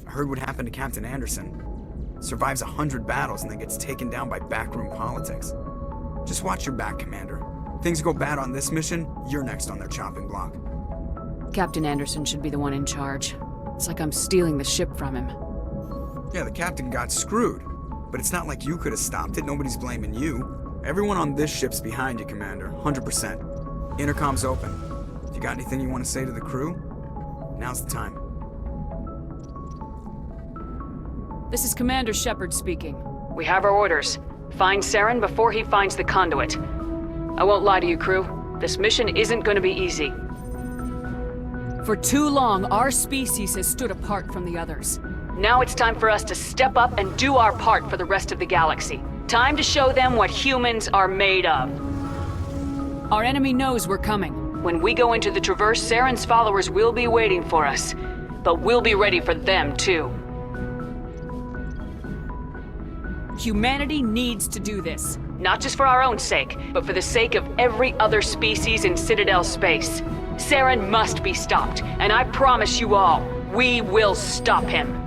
I heard what happened to Captain Anderson. Survives 100 battles and then gets taken down by backroom politics. Just watch your back, Commander. Things go bad on this mission, you're next on their chopping block. Captain Anderson should be the one in charge. It's like I'm stealing the ship from him. Yeah, the captain got screwed. But it's not like you could have stopped it. Nobody's blaming you. Everyone on this ship's behind you, Commander. 100%. Intercom's open. If you got anything you want to say to the crew, now's the time. This is Commander Shepard speaking. We have our orders. Find Saren before he finds the conduit. I won't lie to you, crew. This mission isn't going to be easy. For too long, our species has stood apart from the others. Now it's time for us to step up and do our part for the rest of the galaxy. Time to show them what humans are made of. Our enemy knows we're coming. When we go into the Traverse, Saren's followers will be waiting for us. But we'll be ready for them, too. Humanity needs to do this. Not just for our own sake, but for the sake of every other species in Citadel space. Saren must be stopped, and I promise you all, we will stop him.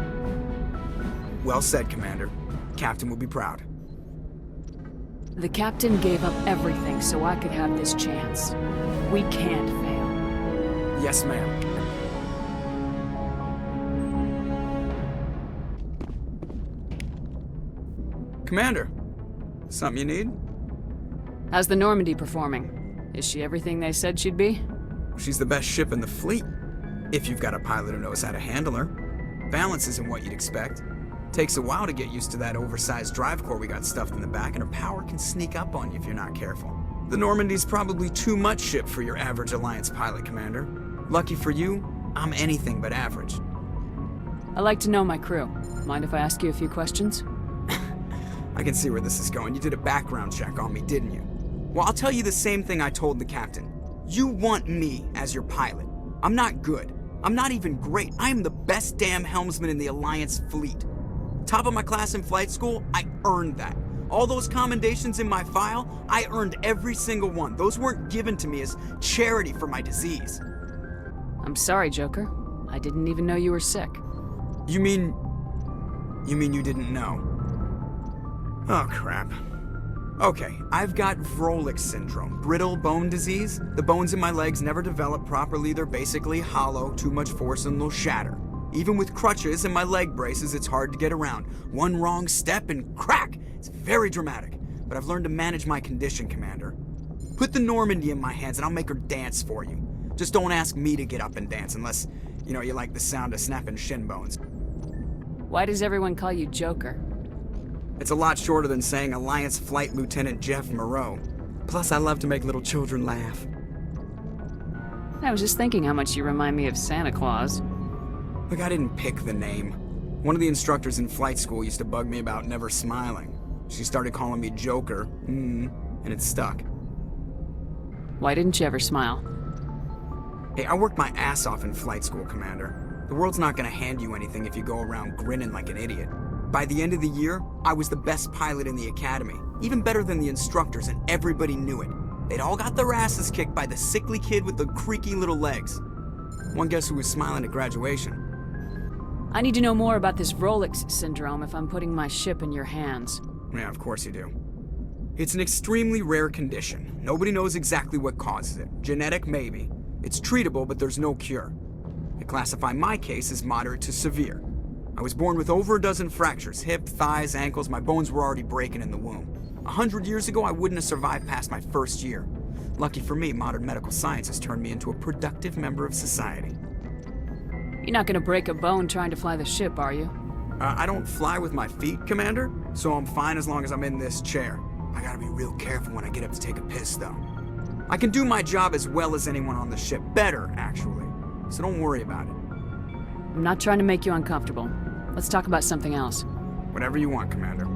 Well said, Commander. Captain will be proud. The captain gave up everything so I could have this chance. We can't fail. Yes, ma'am. Commander, something you need? How's the Normandy performing? Is she everything they said she'd be? She's the best ship in the fleet. If you've got a pilot who knows how to handle her. Balance isn't what you'd expect. Takes a while to get used to that oversized drive core we got stuffed in the back, and her power can sneak up on you if you're not careful. The Normandy's probably too much ship for your average Alliance pilot, Commander. Lucky for you, I'm anything but average. I like to know my crew. Mind if I ask you a few questions? I can see where this is going. You did a background check on me, didn't you? Well, I'll tell you the same thing I told the captain. You want me as your pilot. I'm not good. I'm not even great. I am the best damn helmsman in the Alliance fleet. Top of my class in flight school, I earned that. All those commendations in my file, I earned every single one. Those weren't given to me as charity for my disease. I'm sorry, Joker. I didn't even know you were sick. You mean you didn't know? Oh, crap. Okay, I've got Vrolik syndrome, brittle bone disease. The bones in my legs never develop properly. They're basically hollow, too much force and they'll shatter. Even with crutches and my leg braces, it's hard to get around. One wrong step and crack! It's very dramatic. But I've learned to manage my condition, Commander. Put the Normandy in my hands and I'll make her dance for you. Just don't ask me to get up and dance unless, you like the sound of snapping shin bones. Why does everyone call you Joker? It's a lot shorter than saying Alliance Flight Lieutenant Jeff Moreau. Plus, I love to make little children laugh. I was just thinking how much you remind me of Santa Claus. Look, I didn't pick the name. One of the instructors in flight school used to bug me about never smiling. She started calling me Joker, and it stuck. Why didn't you ever smile? Hey, I worked my ass off in flight school, Commander. The world's not gonna hand you anything if you go around grinning like an idiot. By the end of the year, I was the best pilot in the academy, even better than the instructors, and everybody knew it. They'd all got their asses kicked by the sickly kid with the creaky little legs. One guess who was smiling at graduation? I need to know more about this Vrolik syndrome if I'm putting my ship in your hands. Yeah, of course you do. It's an extremely rare condition. Nobody knows exactly what causes it. Genetic, maybe. It's treatable, but there's no cure. They classify my case as moderate to severe. I was born with over a dozen fractures, hip, thighs, ankles. My bones were already breaking in the womb. 100 years ago, I wouldn't have survived past my first year. Lucky for me, modern medical science has turned me into a productive member of society. You're not gonna break a bone trying to fly the ship, are you? I don't fly with my feet, Commander, so I'm fine as long as I'm in this chair. I gotta be real careful when I get up to take a piss, though. I can do my job as well as anyone on the ship. Better, actually. So don't worry about it. I'm not trying to make you uncomfortable. Let's talk about something else. Whatever you want, Commander.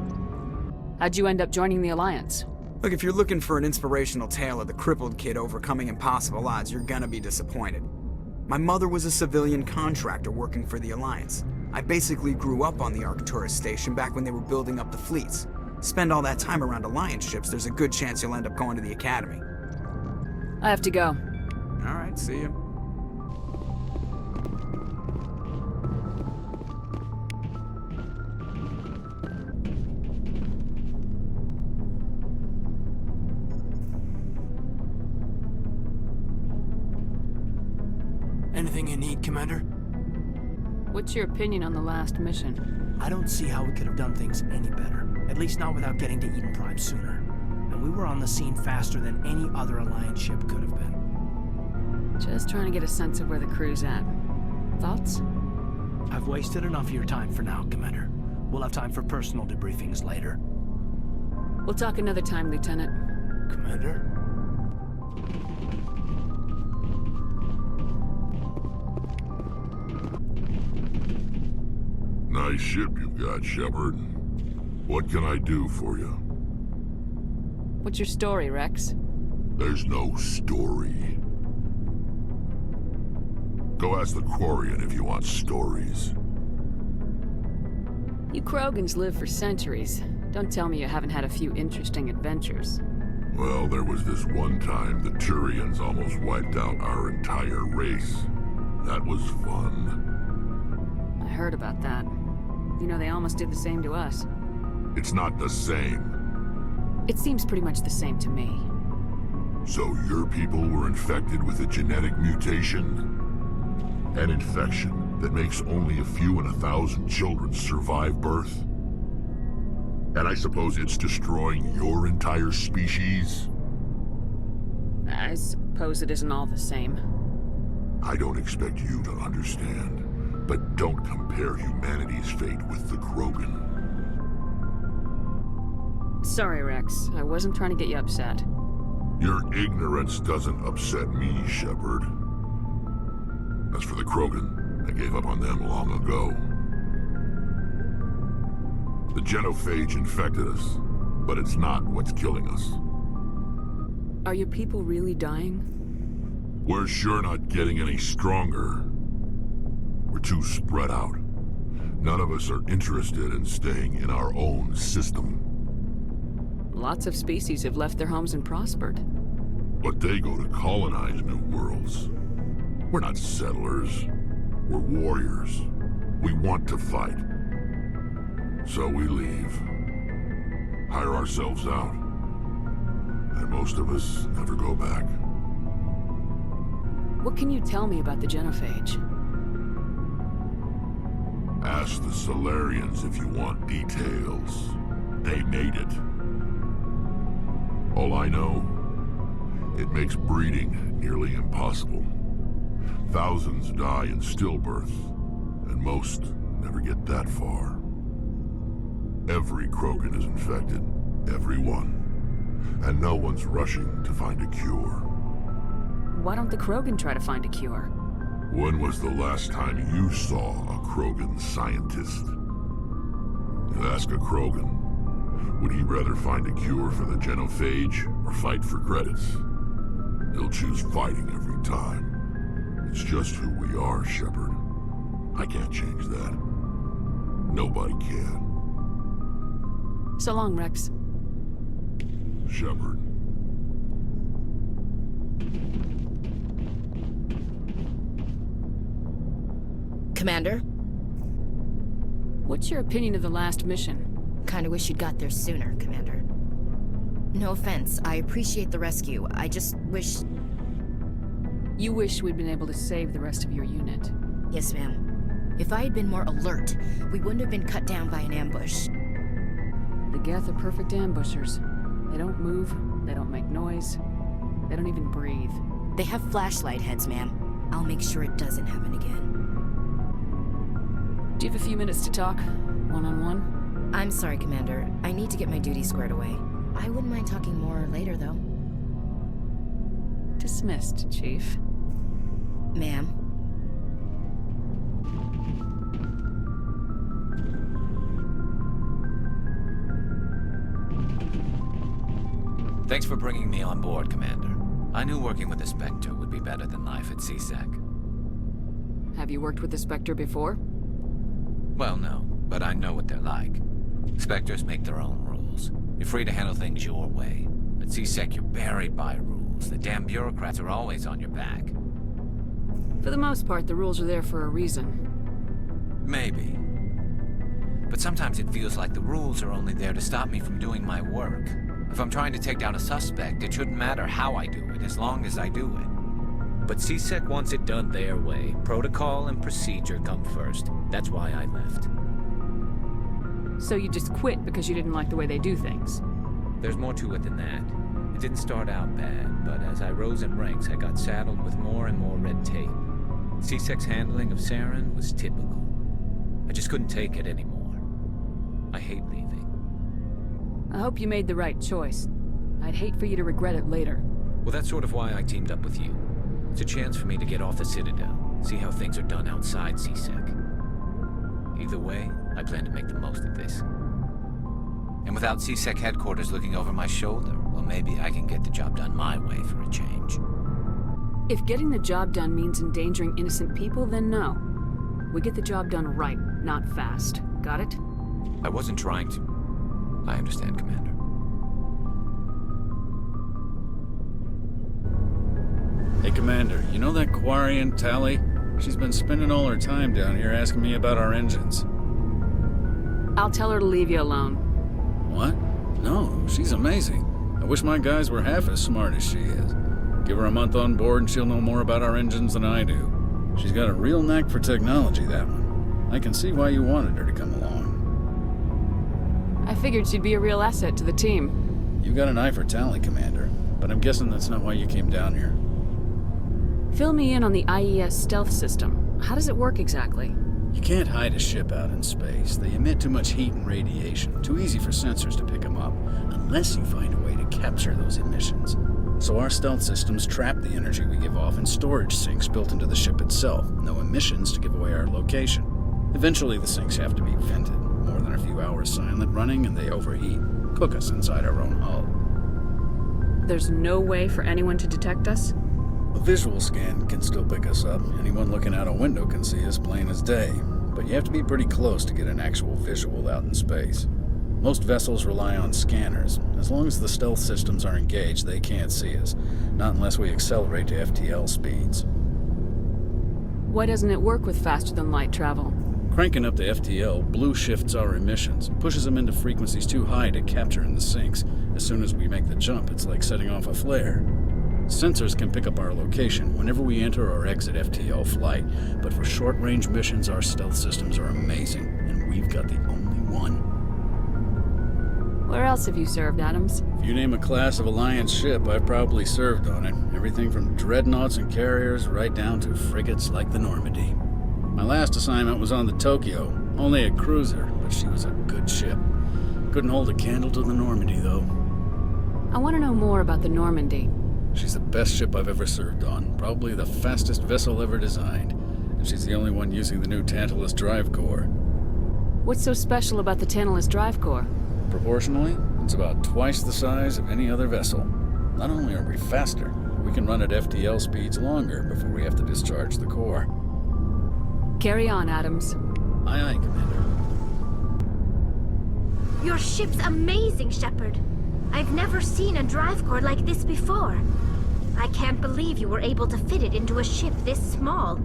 How'd you end up joining the Alliance? Look, if you're looking for an inspirational tale of the crippled kid overcoming impossible odds, you're gonna be disappointed. My mother was a civilian contractor working for the Alliance. I basically grew up on the Arcturus station back when they were building up the fleets. Spend all that time around Alliance ships, there's a good chance you'll end up going to the Academy. I have to go. All right, see you. you need, Commander? What's your opinion on the last mission? I don't see how we could have done things any better. At least not without getting to Eden Prime sooner. And we were on the scene faster than any other Alliance ship could have been. Just trying to get a sense of where the crew's at. Thoughts? I've wasted enough of your time for now, Commander. We'll have time for personal debriefings later. We'll talk another time, Lieutenant. Commander? Nice ship you've got, Shepard. What can I do for you? What's your story, Rex? There's no story. Go ask the Quarian if you want stories. You Krogans live for centuries. Don't tell me you haven't had a few interesting adventures. Well, there was this one time the Turians almost wiped out our entire race. That was fun. I heard about that. You know, they almost did the same to us. It's not the same. It seems pretty much the same to me. So your people were infected with a genetic mutation? An infection that makes only a few in 1,000 children survive birth? And I suppose it's destroying your entire species? I suppose it isn't all the same. I don't expect you to understand, but don't compare humanity's fate with the Krogan. Sorry, Rex. I wasn't trying to get you upset. Your ignorance doesn't upset me, Shepard. As for the Krogan, I gave up on them long ago. The genophage infected us, but it's not what's killing us. Are your people really dying? We're sure not getting any stronger. We're too spread out. None of us are interested in staying in our own system. Lots of species have left their homes and prospered. But they go to colonize new worlds. We're not settlers. We're warriors. We want to fight. So we leave. Hire ourselves out. And most of us never go back. What can you tell me about the genophage? Ask the Solarians if you want details. They made it. All I know, it makes breeding nearly impossible. Thousands die in stillbirth, and most never get that far. Every Krogan is infected, every one, and no one's rushing to find a cure. Why don't the Krogan try to find a cure? When was the last time you saw a Krogan scientist? Ask a Krogan. Would he rather find a cure for the genophage or fight for credits? He'll choose fighting every time. It's just who we are, Shepard. I can't change that. Nobody can. So long, Rex. Shepard. Commander? What's your opinion of the last mission? Kinda wish you'd got there sooner, Commander. No offense, I appreciate the rescue. I just wish... You wish we'd been able to save the rest of your unit. Yes, ma'am. If I had been more alert, we wouldn't have been cut down by an ambush. The Geth are perfect ambushers. They don't move, they don't make noise, they don't even breathe. They have flashlight heads, ma'am. I'll make sure it doesn't happen again. Do you have a few minutes to talk? One-on-one? I'm sorry, Commander. I need to get my duties squared away. I wouldn't mind talking more later, though. Dismissed, Chief. Ma'am. Thanks for bringing me on board, Commander. I knew working with the Spectre would be better than life at CSEC. Have you worked with the Spectre before? Well, no, but I know what they're like. Spectres make their own rules. You're free to handle things your way. At CSEC, you're buried by rules. The damn bureaucrats are always on your back. For the most part, the rules are there for a reason. Maybe. But sometimes it feels like the rules are only there to stop me from doing my work. If I'm trying to take down a suspect, it shouldn't matter how I do it, as long as I do it. But CSEC wants it done their way. Protocol and procedure come first. That's why I left. So you just quit because you didn't like the way they do things? There's more to it than that. It didn't start out bad, but as I rose in ranks, I got saddled with more and more red tape. CSEC's handling of Saren was typical. I just couldn't take it anymore. I hate leaving. I hope you made the right choice. I'd hate for you to regret it later. Well, that's sort of why I teamed up with you. It's a chance for me to get off the Citadel, see how things are done outside CSEC. Either way, I plan to make the most of this. And without CSEC headquarters looking over my shoulder, well, maybe I can get the job done my way for a change. If getting the job done means endangering innocent people, then no. We get the job done right, not fast. Got it? I wasn't trying to. I understand, Commander. Hey, Commander, you know that Quarian, Tally? She's been spending all her time down here asking me about our engines. I'll tell her to leave you alone. What? No, she's amazing. I wish my guys were half as smart as she is. Give her a month on board and she'll know more about our engines than I do. She's got a real knack for technology, that one. I can see why you wanted her to come along. I figured she'd be a real asset to the team. You got an eye for Tally, Commander, but I'm guessing that's not why you came down here. Fill me in on the IES stealth system. How does it work exactly? You can't hide a ship out in space. They emit too much heat and radiation. Too easy for sensors to pick them up, unless you find a way to capture those emissions. So our stealth systems trap the energy we give off in storage sinks built into the ship itself. No emissions to give away our location. Eventually the sinks have to be vented. More than a few hours silent running and they overheat. Cook us inside our own hull. There's no way for anyone to detect us? A visual scan can still pick us up. Anyone looking out a window can see us plain as day. But you have to be pretty close to get an actual visual out in space. Most vessels rely on scanners. As long as the stealth systems are engaged, they can't see us. Not unless we accelerate to FTL speeds. Why doesn't it work with faster-than-light travel? Cranking up the FTL blue shifts our emissions, pushes them into frequencies too high to capture in the sinks. As soon as we make the jump, it's like setting off a flare. Sensors can pick up our location whenever we enter or exit FTL flight, but for short-range missions, our stealth systems are amazing, and we've got the only one. Where else have you served, Adams? If you name a class of Alliance ship, I've probably served on it. Everything from dreadnoughts and carriers right down to frigates like the Normandy. My last assignment was on the Tokyo, only a cruiser, but she was a good ship. Couldn't hold a candle to the Normandy, though. I want to know more about the Normandy. She's the best ship I've ever served on, probably the fastest vessel ever designed, and she's the only one using the new Tantalus drive core. What's so special about the Tantalus drive core? Proportionally, it's about twice the size of any other vessel. Not only are we faster, we can run at FTL speeds longer before we have to discharge the core. Carry on, Adams. Aye, aye, Commander. Your ship's amazing, Shepard. I've never seen a drive core like this before. I can't believe you were able to fit it into a ship this small.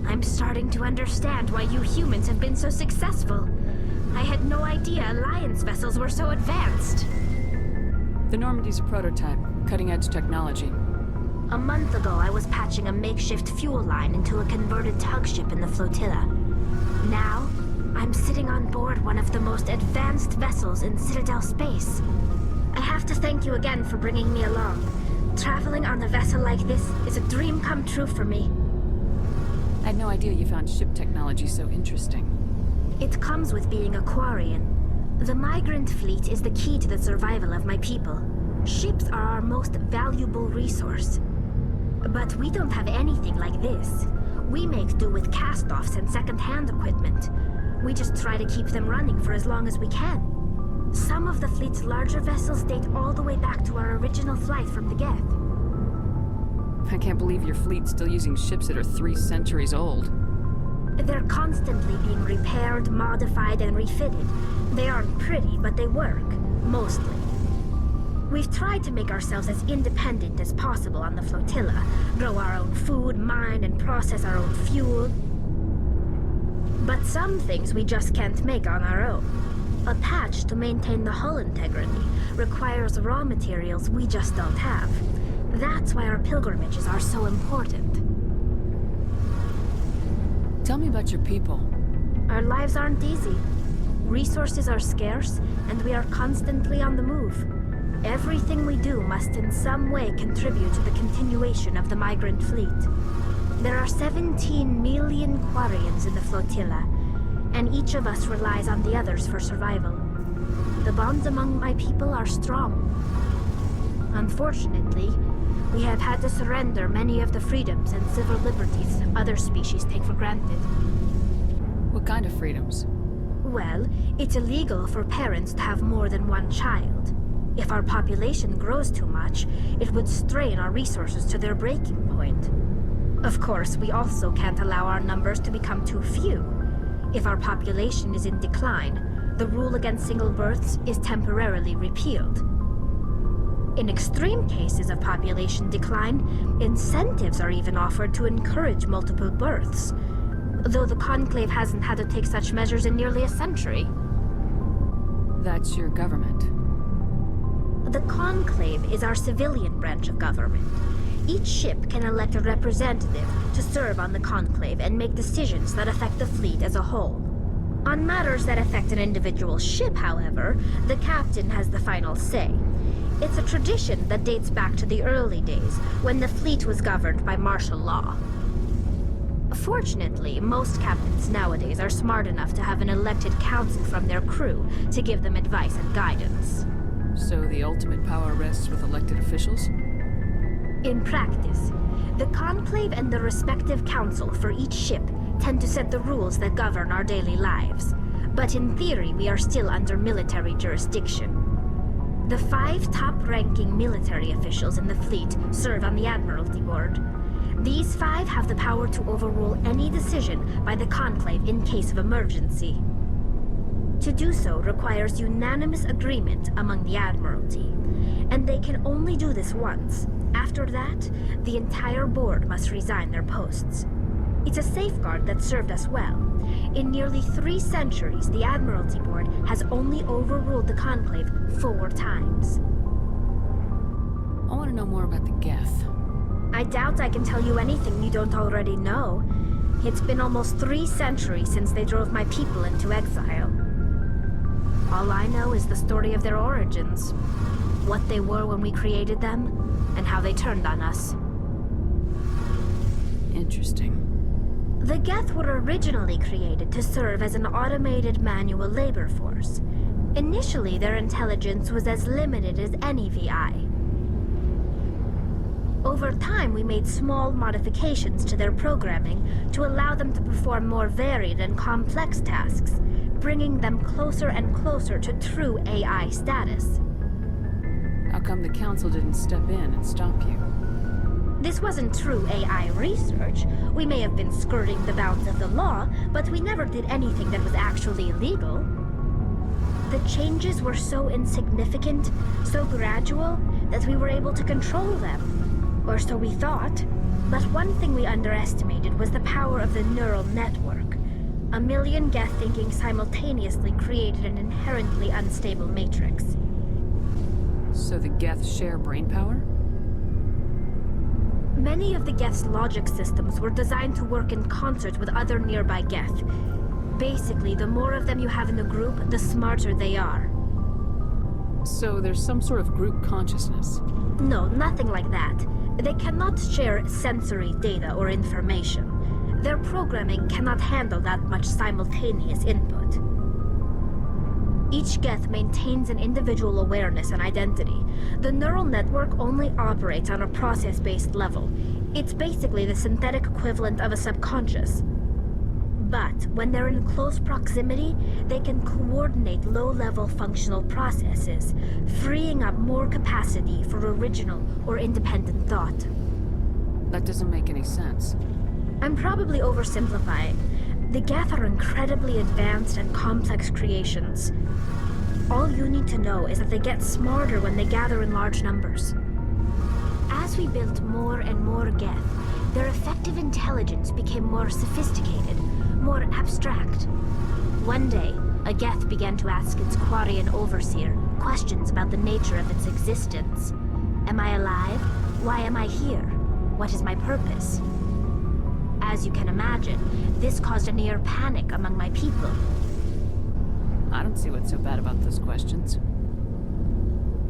I'm starting to understand why you humans have been so successful. I had no idea Alliance vessels were so advanced. The Normandy's a prototype, cutting-edge technology. A month ago, I was patching a makeshift fuel line into a converted tug ship in the flotilla. Now, I'm sitting on board one of the most advanced vessels in Citadel space. I have to thank you again for bringing me along. Traveling on a vessel like this is a dream come true for me. I had no idea you found ship technology so interesting. It comes with being a Quarian. The migrant fleet is the key to the survival of my people. Ships are our most valuable resource. But we don't have anything like this. We make do with cast-offs and second-hand equipment. We just try to keep them running for as long as we can. Some of the fleet's larger vessels date all the way back to our original flight from the Geth. I can't believe your fleet's still using ships that are 3 centuries old. They're constantly being repaired, modified, and refitted. They aren't pretty, but they work. Mostly. We've tried to make ourselves as independent as possible on the flotilla. Grow our own food, mine, and process our own fuel. But some things we just can't make on our own. A patch to maintain the hull integrity requires raw materials we just don't have. That's why our pilgrimages are so important. Tell me about your people. Our lives aren't easy. Resources are scarce, and we are constantly on the move. Everything we do must in some way contribute to the continuation of the migrant fleet. There are 17 million Quarians in the flotilla, and each of us relies on the others for survival. The bonds among my people are strong. Unfortunately, we have had to surrender many of the freedoms and civil liberties other species take for granted. What kind of freedoms? Well, it's illegal for parents to have more than one child. If our population grows too much, it would strain our resources to their breaking point. Of course, we also can't allow our numbers to become too few. If our population is in decline, the rule against single births is temporarily repealed. In extreme cases of population decline, incentives are even offered to encourage multiple births, though the Conclave hasn't had to take such measures in nearly a century. That's your government. The Conclave is our civilian branch of government. Each ship can elect a representative to serve on the Conclave and make decisions that affect the fleet as a whole. On matters that affect an individual ship, however, the captain has the final say. It's a tradition that dates back to the early days, when the fleet was governed by martial law. Fortunately, most captains nowadays are smart enough to have an elected council from their crew to give them advice and guidance. So the ultimate power rests with elected officials? In practice, the Conclave and the respective council for each ship tend to set the rules that govern our daily lives. But in theory, we are still under military jurisdiction. The 5 top-ranking military officials in the fleet serve on the Admiralty Board. These 5 have the power to overrule any decision by the Conclave in case of emergency. To do so requires unanimous agreement among the Admiralty, and they can only do this once. After that, the entire board must resign their posts. It's a safeguard that served us well. In nearly 3 centuries, the Admiralty Board has only overruled the Conclave 4 times. I want to know more about the Geth. I doubt I can tell you anything you don't already know. It's been almost 3 centuries since they drove my people into exile. All I know is the story of their origins, what they were when we created them, and how they turned on us. Interesting. The Geth were originally created to serve as an automated manual labor force. Initially, their intelligence was as limited as any VI. Over time, we made small modifications to their programming to allow them to perform more varied and complex tasks, bringing them closer and closer to true AI status. How come the council didn't step in and stop you? This wasn't true AI research. We may have been skirting the bounds of the law, but we never did anything that was actually illegal. The changes were so insignificant, so gradual, that we were able to control them. Or so we thought. But one thing we underestimated was the power of the neural network. A million Geth thinking simultaneously created an inherently unstable matrix. So the Geth share brainpower? Many of the Geth's logic systems were designed to work in concert with other nearby Geth. Basically, the more of them you have in the group, the smarter they are. So there's some sort of group consciousness? No, nothing like that. They cannot share sensory data or information. Their programming cannot handle that much simultaneous input. Each Geth maintains an individual awareness and identity. The neural network only operates on a process-based level. It's basically the synthetic equivalent of a subconscious. But when they're in close proximity, they can coordinate low-level functional processes, freeing up more capacity for original or independent thought. That doesn't make any sense. I'm probably oversimplifying. The Geth are incredibly advanced and complex creations. All you need to know is that they get smarter when they gather in large numbers. As we built more and more Geth, their effective intelligence became more sophisticated, more abstract. One day, a Geth began to ask its Quarian overseer questions about the nature of its existence. Am I alive? Why am I here? What is my purpose? As you can imagine, this caused a near panic among my people. I don't see what's so bad about those questions.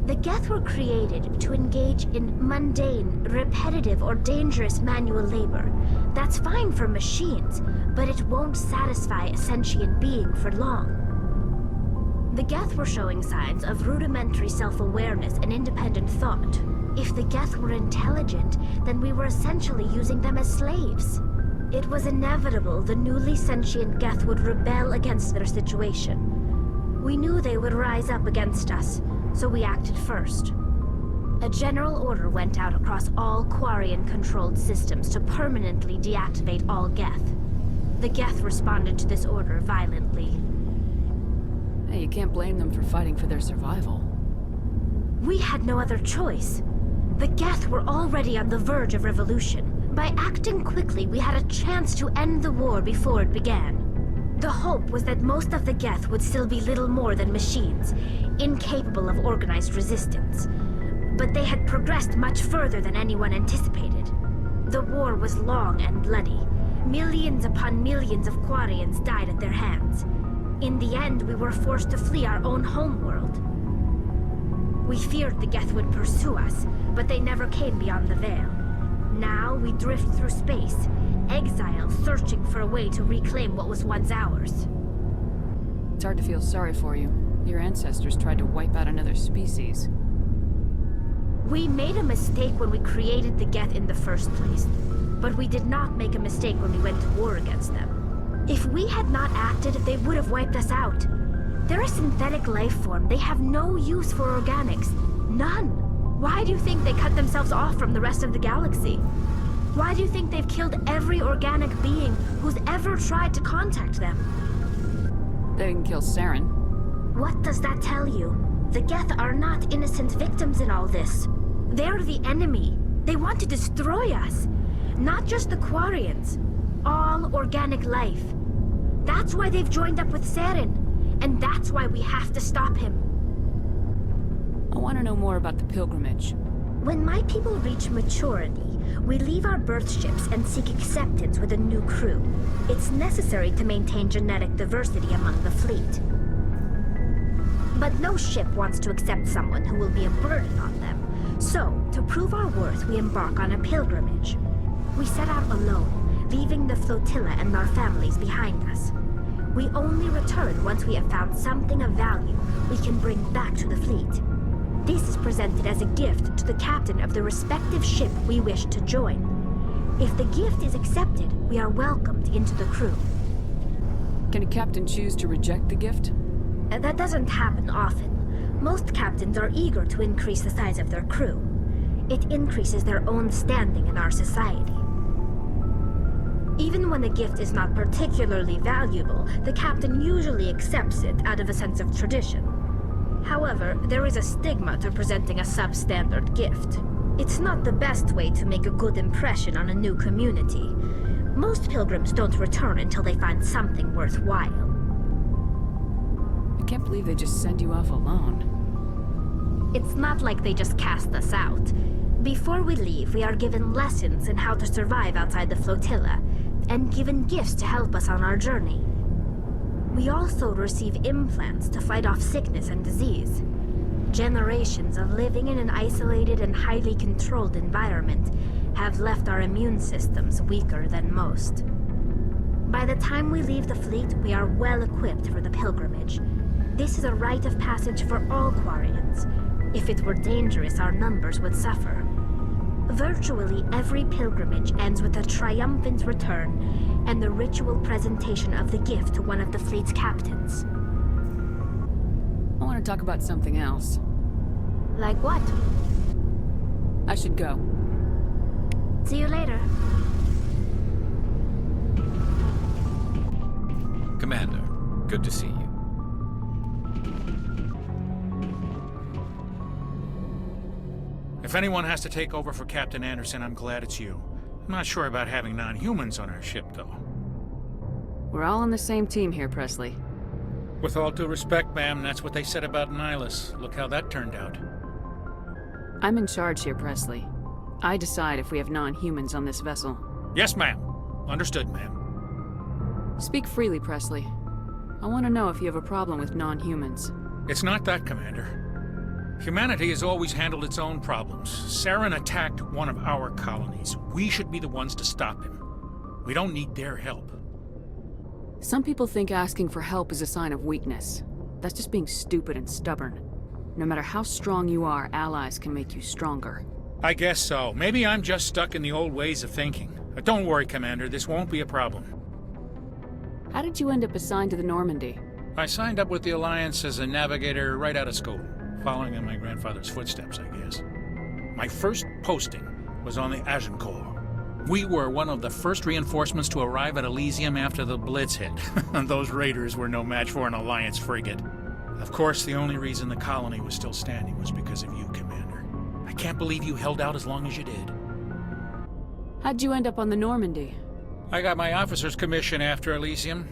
The Geth were created to engage in mundane, repetitive, or dangerous manual labor. That's fine for machines, but it won't satisfy a sentient being for long. The Geth were showing signs of rudimentary self-awareness and independent thought. If the Geth were intelligent, then we were essentially using them as slaves. It was inevitable the newly sentient Geth would rebel against their situation. We knew they would rise up against us, so we acted first. A general order went out across all Quarian-controlled systems to permanently deactivate all Geth. The Geth responded to this order violently. Hey, you can't blame them for fighting for their survival. We had no other choice. The Geth were already on the verge of revolution. By acting quickly, we had a chance to end the war before it began. The hope was that most of the Geth would still be little more than machines, incapable of organized resistance. But they had progressed much further than anyone anticipated. The war was long and bloody. Millions upon millions of Quarians died at their hands. In the end, we were forced to flee our own homeworld. We feared the Geth would pursue us, but they never came beyond the Veil. Now we drift through space, exile searching for a way to reclaim what was once ours. It's hard to feel sorry for you. Your ancestors tried to wipe out another species. We made a mistake when we created the Geth in the first place, but we did not make a mistake when we went to war against them. If we had not acted, they would have wiped us out. They're a synthetic life form. They have no use for organics. None. Why do you think they cut themselves off from the rest of the galaxy? Why do you think they've killed every organic being who's ever tried to contact them? They didn't kill Saren. What does that tell you? The Geth are not innocent victims in all this. They're the enemy. They want to destroy us. Not just the Quarians. All organic life. That's why they've joined up with Saren. And that's why we have to stop him. I want to know more about the pilgrimage. When my people reach maturity, we leave our birth ships and seek acceptance with a new crew. It's necessary to maintain genetic diversity among the fleet. But no ship wants to accept someone who will be a burden on them. So, to prove our worth, we embark on a pilgrimage. We set out alone, leaving the flotilla and our families behind us. We only return once we have found something of value we can bring back to the fleet. This is presented as a gift to the captain of the respective ship we wish to join. If the gift is accepted, we are welcomed into the crew. Can a captain choose to reject the gift? That doesn't happen often. Most captains are eager to increase the size of their crew. It increases their own standing in our society. Even when the gift is not particularly valuable, the captain usually accepts it out of a sense of tradition. However, there is a stigma to presenting a substandard gift. It's not the best way to make a good impression on a new community. Most pilgrims don't return until they find something worthwhile. I can't believe they just send you off alone. It's not like they just cast us out. Before we leave, we are given lessons in how to survive outside the flotilla, and given gifts to help us on our journey. We also receive implants to fight off sickness and disease. Generations of living in an isolated and highly controlled environment have left our immune systems weaker than most. By the time we leave the fleet, we are well equipped for the pilgrimage. This is a rite of passage for all Quarians. If it were dangerous, our numbers would suffer. Virtually every pilgrimage ends with a triumphant return and the ritual presentation of the gift to one of the fleet's captains. I want to talk about something else. Like what? I should go. See you later. Commander, good to see you. If anyone has to take over for Captain Anderson, I'm glad it's you. I'm not sure about having non-humans on our ship, though. We're all on the same team here, Presley. With all due respect, ma'am, that's what they said about Nihilus. Look how that turned out. I'm in charge here, Presley. I decide if we have non-humans on this vessel. Yes, ma'am. Understood, ma'am. Speak freely, Presley. I want to know if you have a problem with non-humans. It's not that, Commander. Humanity has always handled its own problems. Saren attacked one of our colonies. We should be the ones to stop him. We don't need their help. Some people think asking for help is a sign of weakness. That's just being stupid and stubborn. No matter how strong you are, allies can make you stronger. I guess so. Maybe I'm just stuck in the old ways of thinking. But don't worry, Commander. This won't be a problem. How did you end up assigned to the Normandy? I signed up with the Alliance as a navigator right out of school, following in my grandfather's footsteps, I guess. My first posting was on the Agincourt. We were one of the first reinforcements to arrive at Elysium after the Blitz hit. Those raiders were no match for an Alliance frigate. Of course, the only reason the colony was still standing was because of you, Commander. I can't believe you held out as long as you did. How'd you end up on the Normandy? I got my officer's commission after Elysium.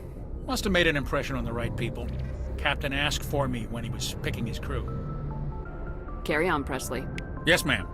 Must have made an impression on the right people. Captain asked for me when he was picking his crew. Carry on, Presley. Yes, ma'am.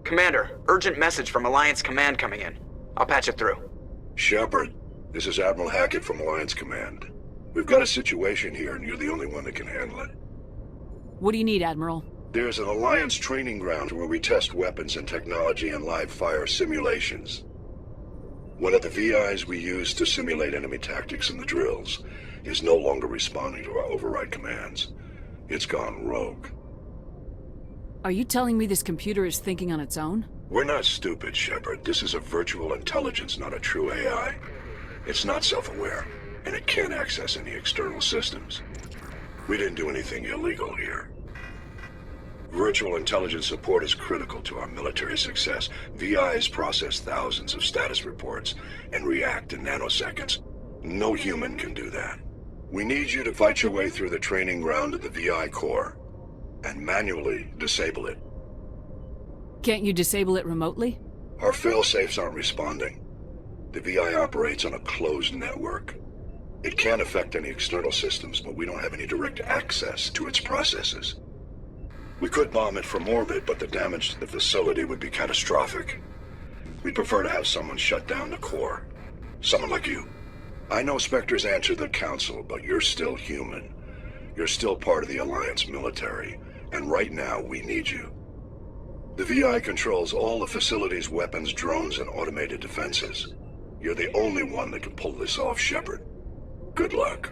Commander, urgent message from Alliance Command coming in. I'll patch it through. Shepard, this is Admiral Hackett from Alliance Command. We've got a situation here, and you're the only one that can handle it. What do you need, Admiral? There's an Alliance training ground where we test weapons and technology in live-fire simulations. One of the VIs we use to simulate enemy tactics in the drills is no longer responding to our override commands. It's gone rogue. Are you telling me this computer is thinking on its own? We're not stupid, Shepard. This is a virtual intelligence, not a true AI. It's not self-aware, and it can't access any external systems. We didn't do anything illegal here. Virtual intelligence support is critical to our military success. VIs process thousands of status reports and react in nanoseconds. No human can do that. We need you to fight your way through the training ground of the VI core and manually disable it. Can't you disable it remotely? Our fail-safes aren't responding. The VI operates on a closed network. It can't affect any external systems, but we don't have any direct access to its processes. We could bomb it from orbit, but the damage to the facility would be catastrophic. We'd prefer to have someone shut down the core. Someone like you. I know Spectres answer the Council, but you're still human. You're still part of the Alliance military, and right now we need you. The VI controls all the facility's weapons, drones, and automated defenses. You're the only one that can pull this off, Shepard. Good luck.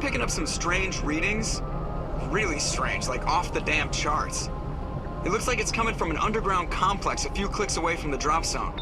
I'm picking up some strange readings. Really strange, like off the damn charts. It looks like it's coming from an underground complex a few clicks away from the drop zone.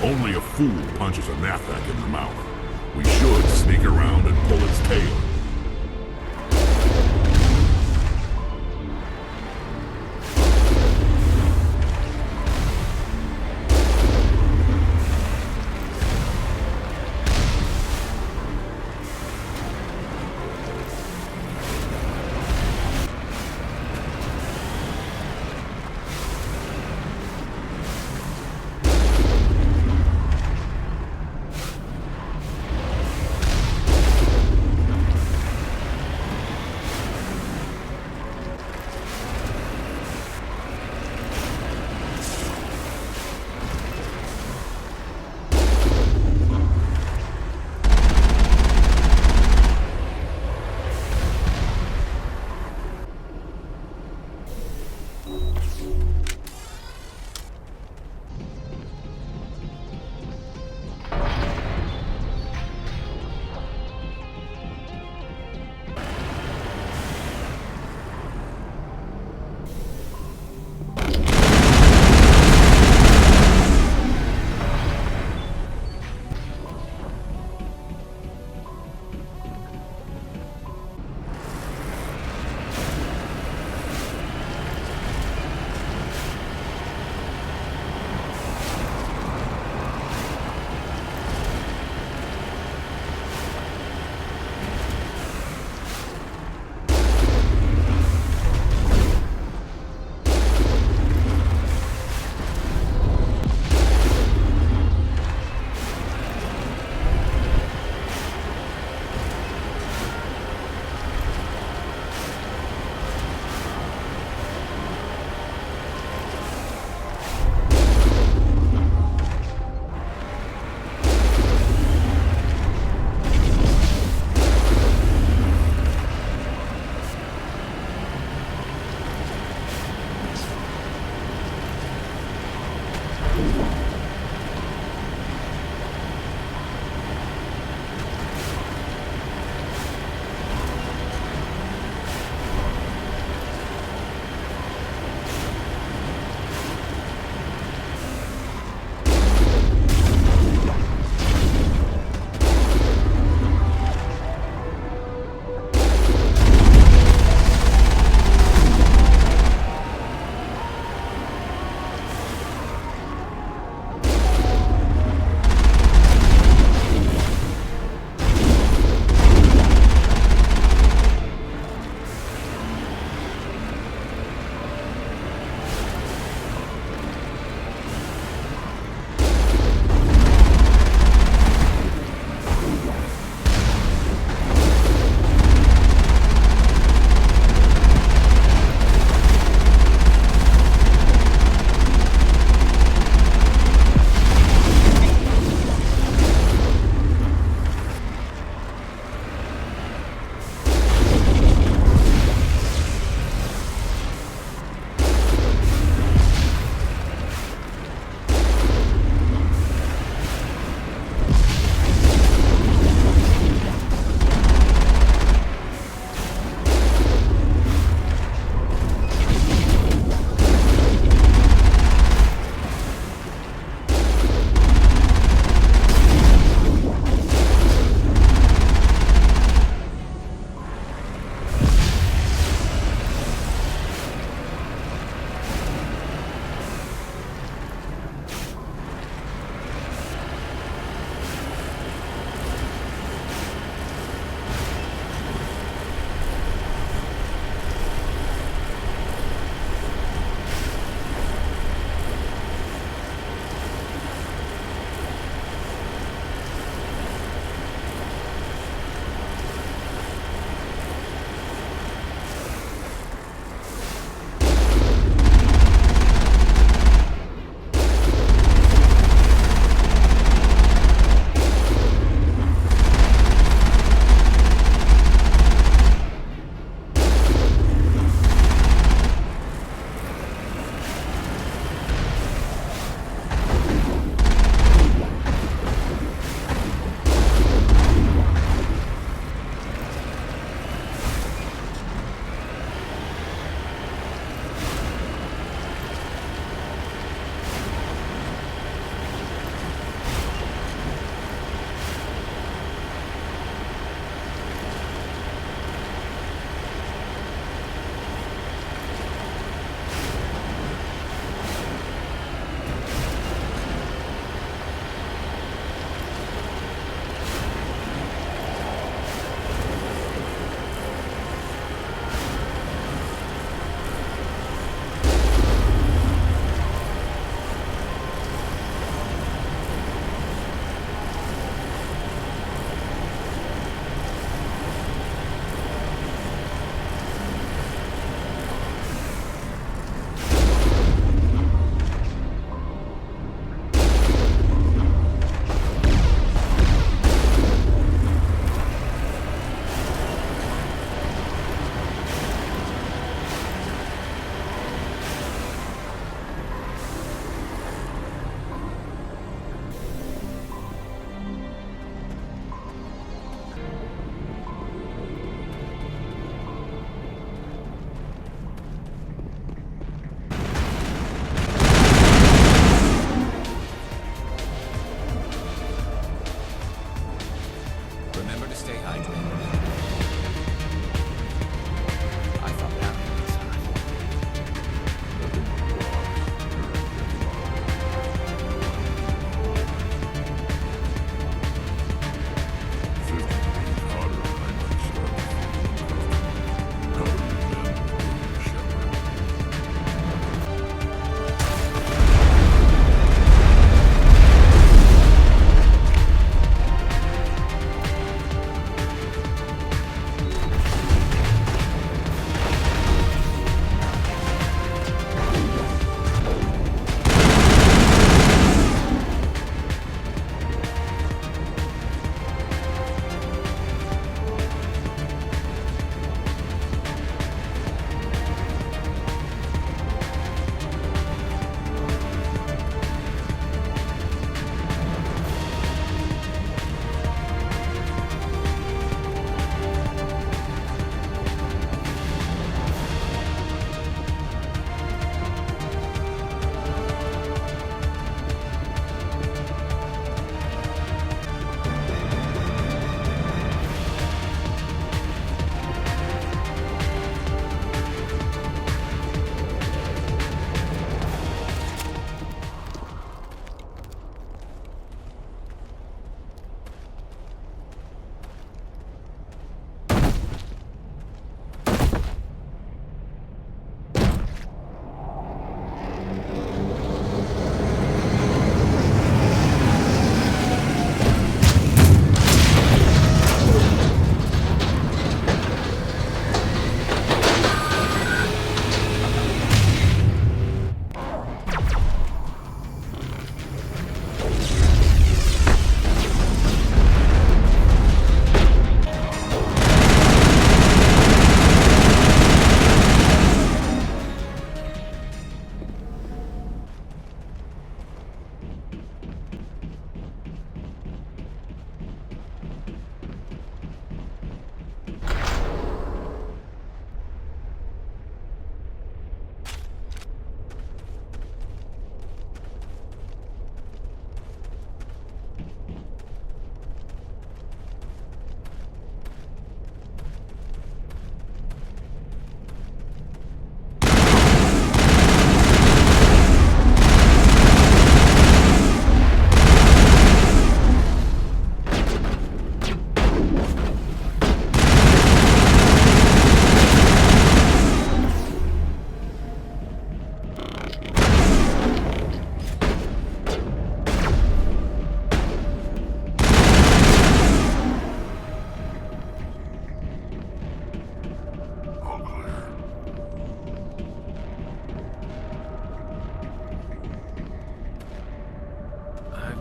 Only a fool punches a Nathak in the mouth. We should sneak around and pull its tail.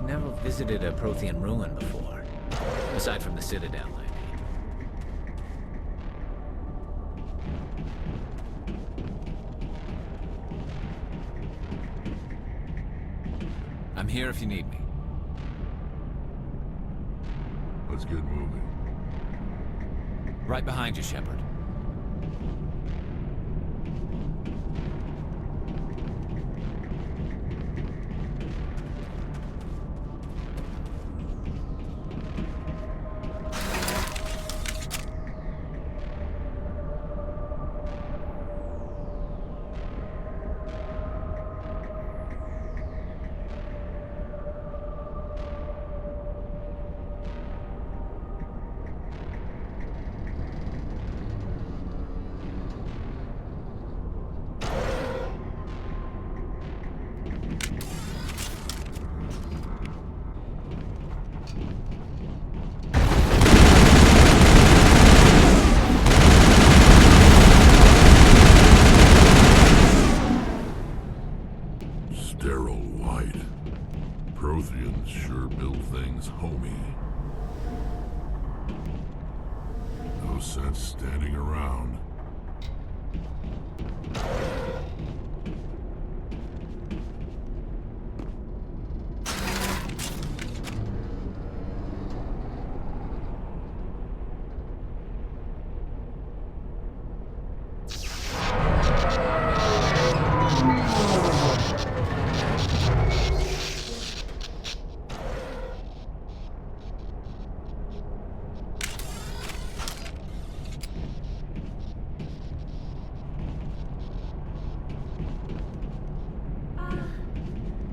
never visited a Prothean ruin before. Aside from the Citadel, I mean. I'm here if you need me. Let's get moving. Right behind you, Shepard. Sterile white. Protheans sure build things homey. No sense standing around.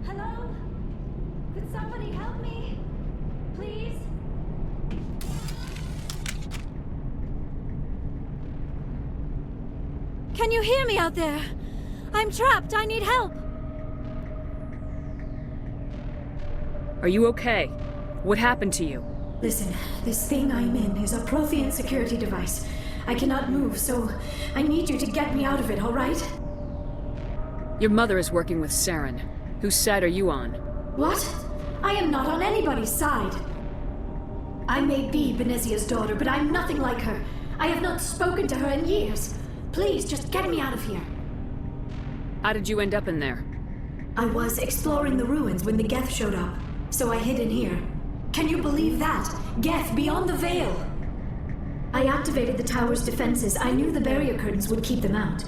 Hello? Could somebody help me? Please? Can you hear me out there? I'm trapped. I need help. Are you okay? What happened to you? Listen, this thing I'm in is a Prothean security device. I cannot move, so I need you to get me out of it, all right? Your mother is working with Saren. Whose side are you on? What? I am not on anybody's side. I may be Benezia's daughter, but I'm nothing like her. I have not spoken to her in years. Please, just get me out of here. How did you end up in there? I was exploring the ruins when the Geth showed up, so I hid in here. Can you believe that? Geth beyond the veil! I activated the tower's defenses. I knew the barrier curtains would keep them out.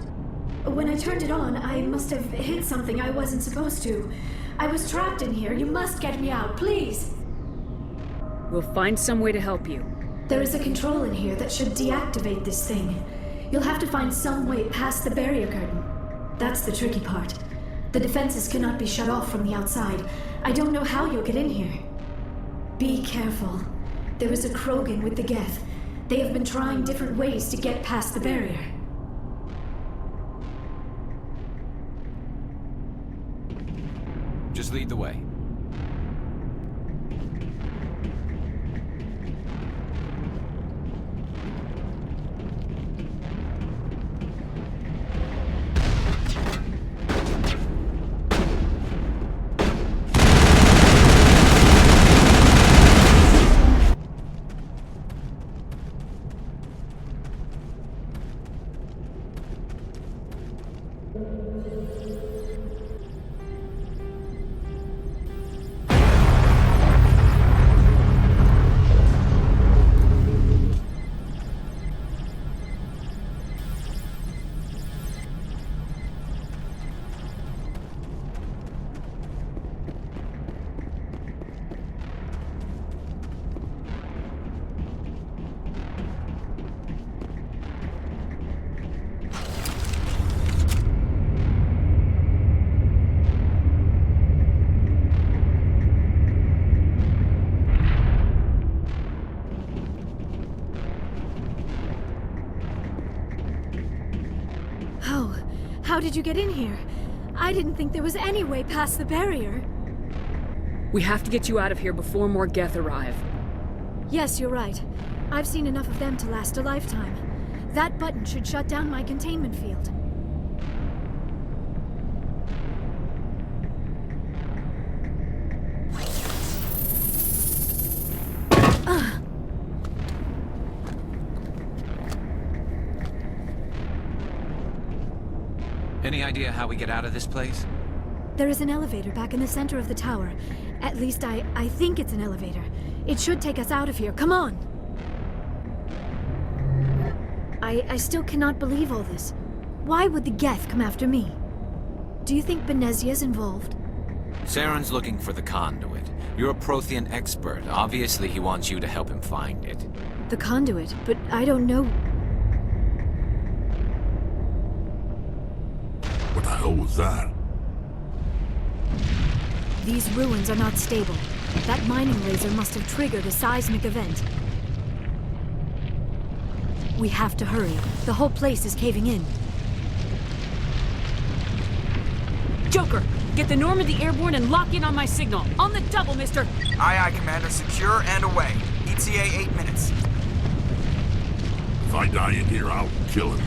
When I turned it on, I must have hit something I wasn't supposed to. I was trapped in here. You must get me out, please! We'll find some way to help you. There is a control in here that should deactivate this thing. You'll have to find some way past the barrier curtain. That's the tricky part. The defenses cannot be shut off from the outside. I don't know how you'll get in here. Be careful. There is a Krogan with the Geth. They have been trying different ways to get past the barrier. Just lead the way. How did you get in here? I didn't think there was any way past the barrier. We have to get you out of here before more Geth arrive. Yes, you're right. I've seen enough of them to last a lifetime. That button should shut down my containment field. Any idea how we get out of this place? There is an elevator back in the center of the tower. At least I think it's an elevator. It should take us out of here. Come on! I still cannot believe all this. Why would the Geth come after me? Do you think Benezia's involved? Saren's looking for the conduit. You're a Prothean expert. Obviously, he wants you to help him find it. The conduit, but I don't know. What the hell was that? These ruins are not stable. That mining laser must have triggered a seismic event. We have to hurry. The whole place is caving in. Joker, get the Normandy airborne and lock in on my signal. On the double, mister! Aye, aye, Commander. Secure and away. ETA 8 minutes. If I die in here, I'll kill him.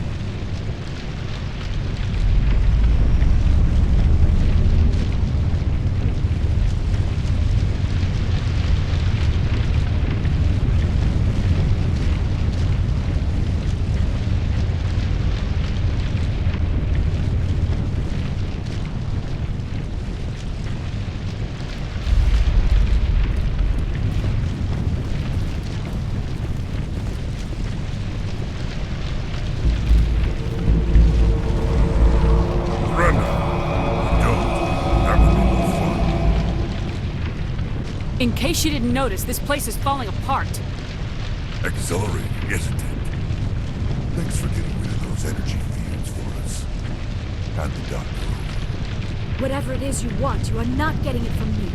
In case you didn't notice, this place is falling apart. Exhilarating, isn't it? Thanks for getting rid of those energy fields for us. And the doctor. Whatever it is you want, you are not getting it from me.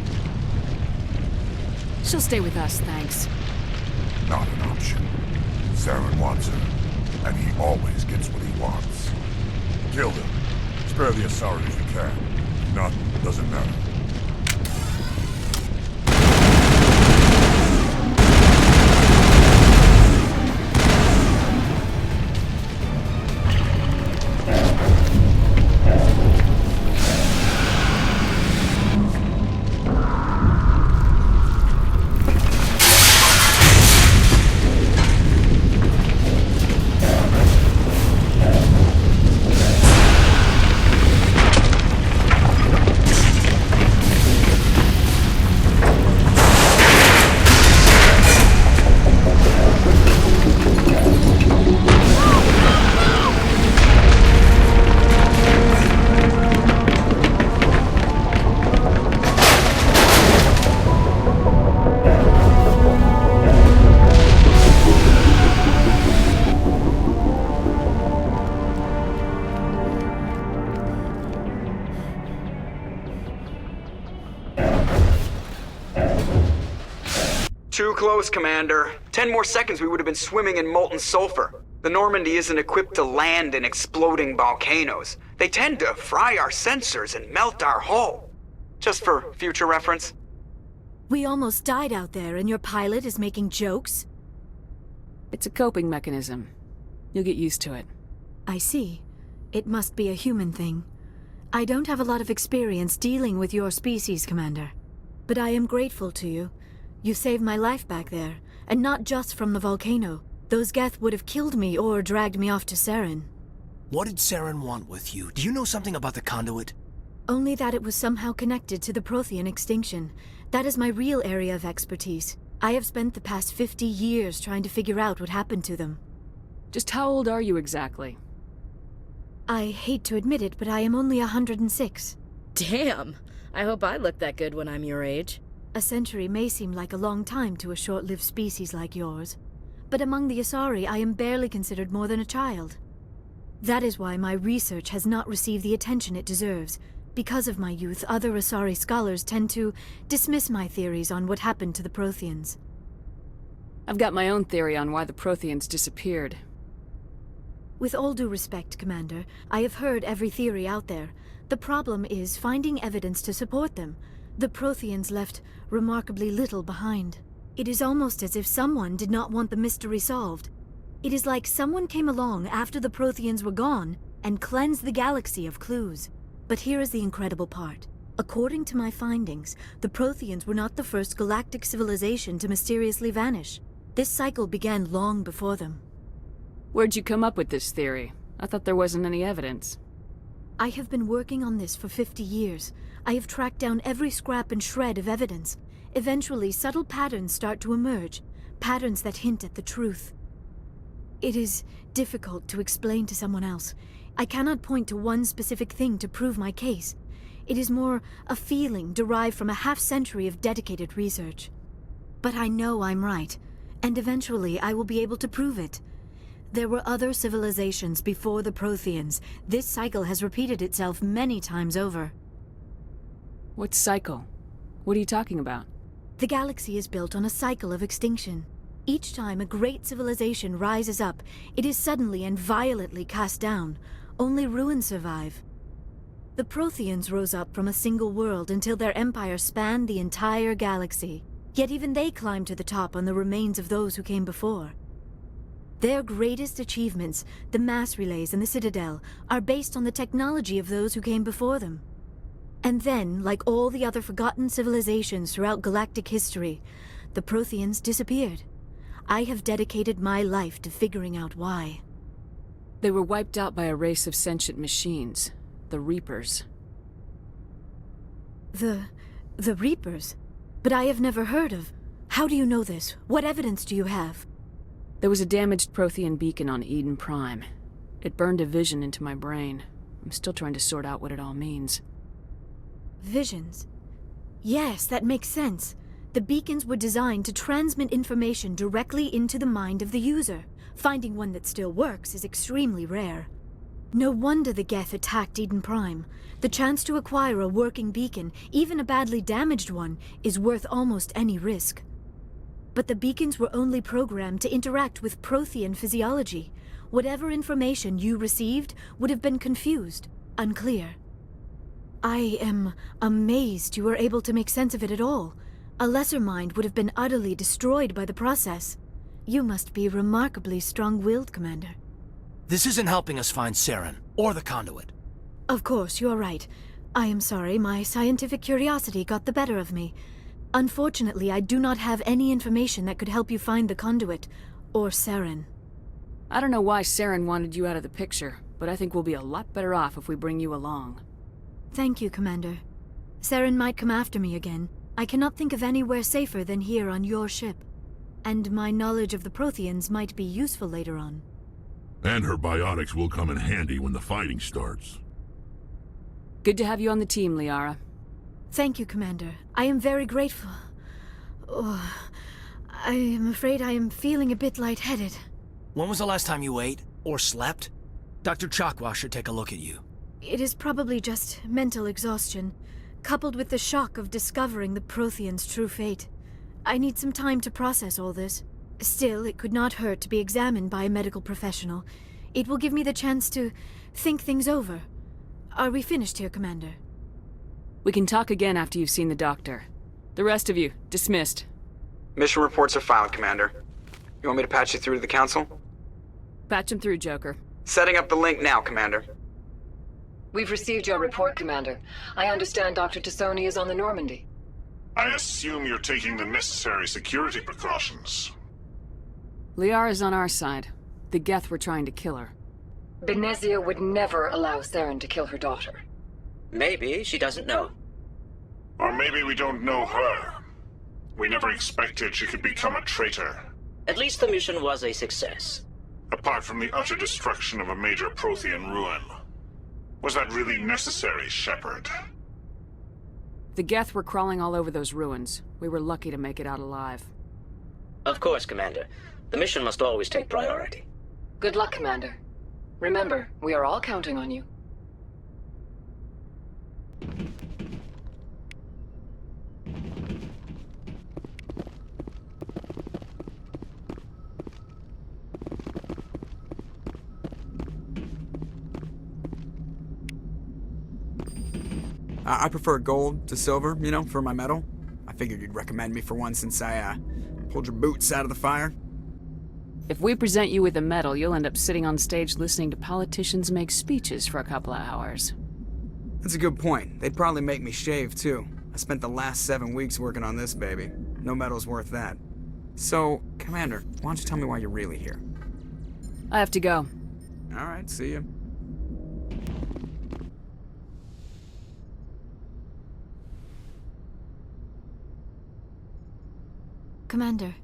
She'll stay with us, thanks. Not an option. Saren wants her, and he always gets what he wants. Kill them. Spare the Asari if you can. If not, doesn't matter. Too close, Commander. 10 more seconds we would have been swimming in molten sulfur. The Normandy isn't equipped to land in exploding volcanoes. They tend to fry our sensors and melt our hull. Just for future reference. We almost died out there, and your pilot is making jokes? It's a coping mechanism. You'll get used to it. I see. It must be a human thing. I don't have a lot of experience dealing with your species, Commander. But I am grateful to you. You saved my life back there, and not just from the volcano. Those Geth would have killed me or dragged me off to Saren. What did Saren want with you? Do you know something about the conduit? Only that it was somehow connected to the Prothean extinction. That is my real area of expertise. I have spent the past 50 years trying to figure out what happened to them. Just how old are you exactly? I hate to admit it, but I am only 106. Damn! I hope I look that good when I'm your age. A century may seem like a long time to a short-lived species like yours, but among the Asari I am barely considered more than a child. That is why my research has not received the attention it deserves. Because of my youth, other Asari scholars tend to dismiss my theories on what happened to the Protheans. I've got my own theory on why the Protheans disappeared. With all due respect, Commander, I have heard every theory out there. The problem is finding evidence to support them. The Protheans left remarkably little behind. It is almost as if someone did not want the mystery solved. It is like someone came along after the Protheans were gone and cleansed the galaxy of clues. But here is the incredible part. According to my findings, the Protheans were not the first galactic civilization to mysteriously vanish. This cycle began long before them. Where'd you come up with this theory? I thought there wasn't any evidence. I have been working on this for 50 years. I have tracked down every scrap and shred of evidence. Eventually, subtle patterns start to emerge, patterns that hint at the truth. It is difficult to explain to someone else. I cannot point to one specific thing to prove my case. It is more a feeling derived from a half-century of dedicated research. But I know I'm right, and eventually I will be able to prove it. There were other civilizations before the Protheans. This cycle has repeated itself many times over. What cycle? What are you talking about? The galaxy is built on a cycle of extinction. Each time a great civilization rises up, it is suddenly and violently cast down. Only ruins survive. The Protheans rose up from a single world until their empire spanned the entire galaxy. Yet even they climbed to the top on the remains of those who came before. Their greatest achievements, the mass relays and the Citadel, are based on the technology of those who came before them. And then, like all the other forgotten civilizations throughout galactic history, the Protheans disappeared. I have dedicated my life to figuring out why. They were wiped out by a race of sentient machines, the Reapers. The Reapers? But I have never heard of. How do you know this? What evidence do you have? There was a damaged Prothean beacon on Eden Prime. It burned a vision into my brain. I'm still trying to sort out what it all means. Visions? Yes, that makes sense. The beacons were designed to transmit information directly into the mind of the user. Finding one that still works is extremely rare. No wonder the Geth attacked Eden Prime. The chance to acquire a working beacon, even a badly damaged one, is worth almost any risk. But the beacons were only programmed to interact with Prothean physiology. Whatever information you received would have been confused, unclear. I am amazed you were able to make sense of it at all. A lesser mind would have been utterly destroyed by the process. You must be remarkably strong-willed, Commander. This isn't helping us find Saren, or the conduit. Of course, you're right. I am sorry, my scientific curiosity got the better of me. Unfortunately, I do not have any information that could help you find the conduit, or Saren. I don't know why Saren wanted you out of the picture, but I think we'll be a lot better off if we bring you along. Thank you, Commander. Saren might come after me again. I cannot think of anywhere safer than here on your ship. And my knowledge of the Protheans might be useful later on. And her biotics will come in handy when the fighting starts. Good to have you on the team, Liara. Thank you, Commander. I am very grateful. Oh, I am afraid I am feeling a bit lightheaded. When was the last time you ate, or slept? Dr. Chakwa should take a look at you. It is probably just mental exhaustion, coupled with the shock of discovering the Protheans' true fate. I need some time to process all this. Still, it could not hurt to be examined by a medical professional. It will give me the chance to think things over. Are we finished here, Commander? We can talk again after you've seen the doctor. The rest of you, dismissed. Mission reports are filed, Commander. You want me to patch you through to the Council? Patch him through, Joker. Setting up the link now, Commander. We've received your report, Commander. I understand Dr. Tassoni is on the Normandy. I assume you're taking the necessary security precautions. Liara's on our side. The Geth were trying to kill her. Benezia would never allow Saren to kill her daughter. Maybe she doesn't know. Or maybe we don't know her. We never expected she could become a traitor. At least the mission was a success. Apart from the utter destruction of a major Prothean ruin. Was that really necessary, Shepard? The Geth were crawling all over those ruins. We were lucky to make it out alive. Of course, Commander. The mission must always take priority. Good luck, Commander. Remember, we are all counting on you. I prefer gold to silver, you know, for my medal. I figured you'd recommend me for one since I, pulled your boots out of the fire. If we present you with a medal, you'll end up sitting on stage listening to politicians make speeches for a couple of hours. That's a good point. They'd probably make me shave, too. I spent the last 7 weeks working on this baby. No medal's worth that. So, Commander, why don't you tell me why you're really here? I have to go. All right, see ya. Commander,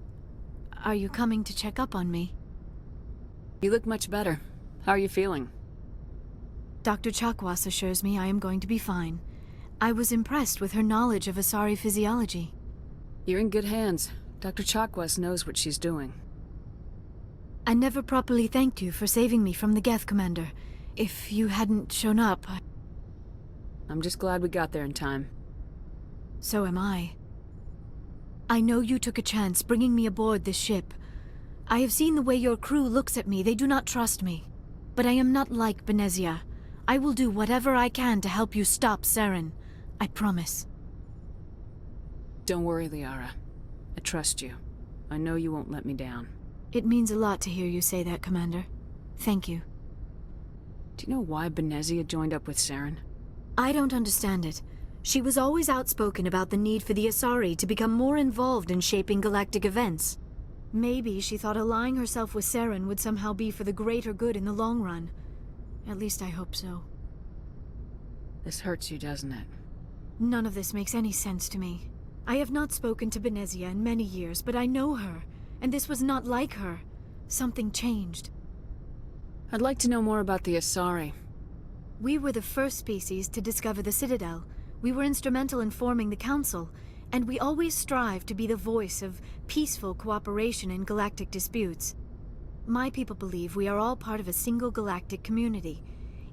are you coming to check up on me? You look much better. How are you feeling? Dr. Chakwas assures me I am going to be fine. I was impressed with her knowledge of Asari physiology. You're in good hands. Dr. Chakwas knows what she's doing. I never properly thanked you for saving me from the Geth, Commander. If you hadn't shown up, I'm just glad we got there in time. So am I. I know you took a chance bringing me aboard this ship. I have seen the way your crew looks at me. They do not trust me. But I am not like Benezia. I will do whatever I can to help you stop Saren. I promise. Don't worry, Liara. I trust you. I know you won't let me down. It means a lot to hear you say that, Commander. Thank you. Do you know why Benezia joined up with Saren? I don't understand it. She was always outspoken about the need for the Asari to become more involved in shaping galactic events. Maybe she thought allying herself with Saren would somehow be for the greater good in the long run. At least I hope so. This hurts you, doesn't it? None of this makes any sense to me. I have not spoken to Benezia in many years, but I know her, and this was not like her. Something changed. I'd like to know more about the Asari. We were the first species to discover the Citadel. We were instrumental in forming the Council, and we always strive to be the voice of peaceful cooperation in galactic disputes. My people believe we are all part of a single galactic community.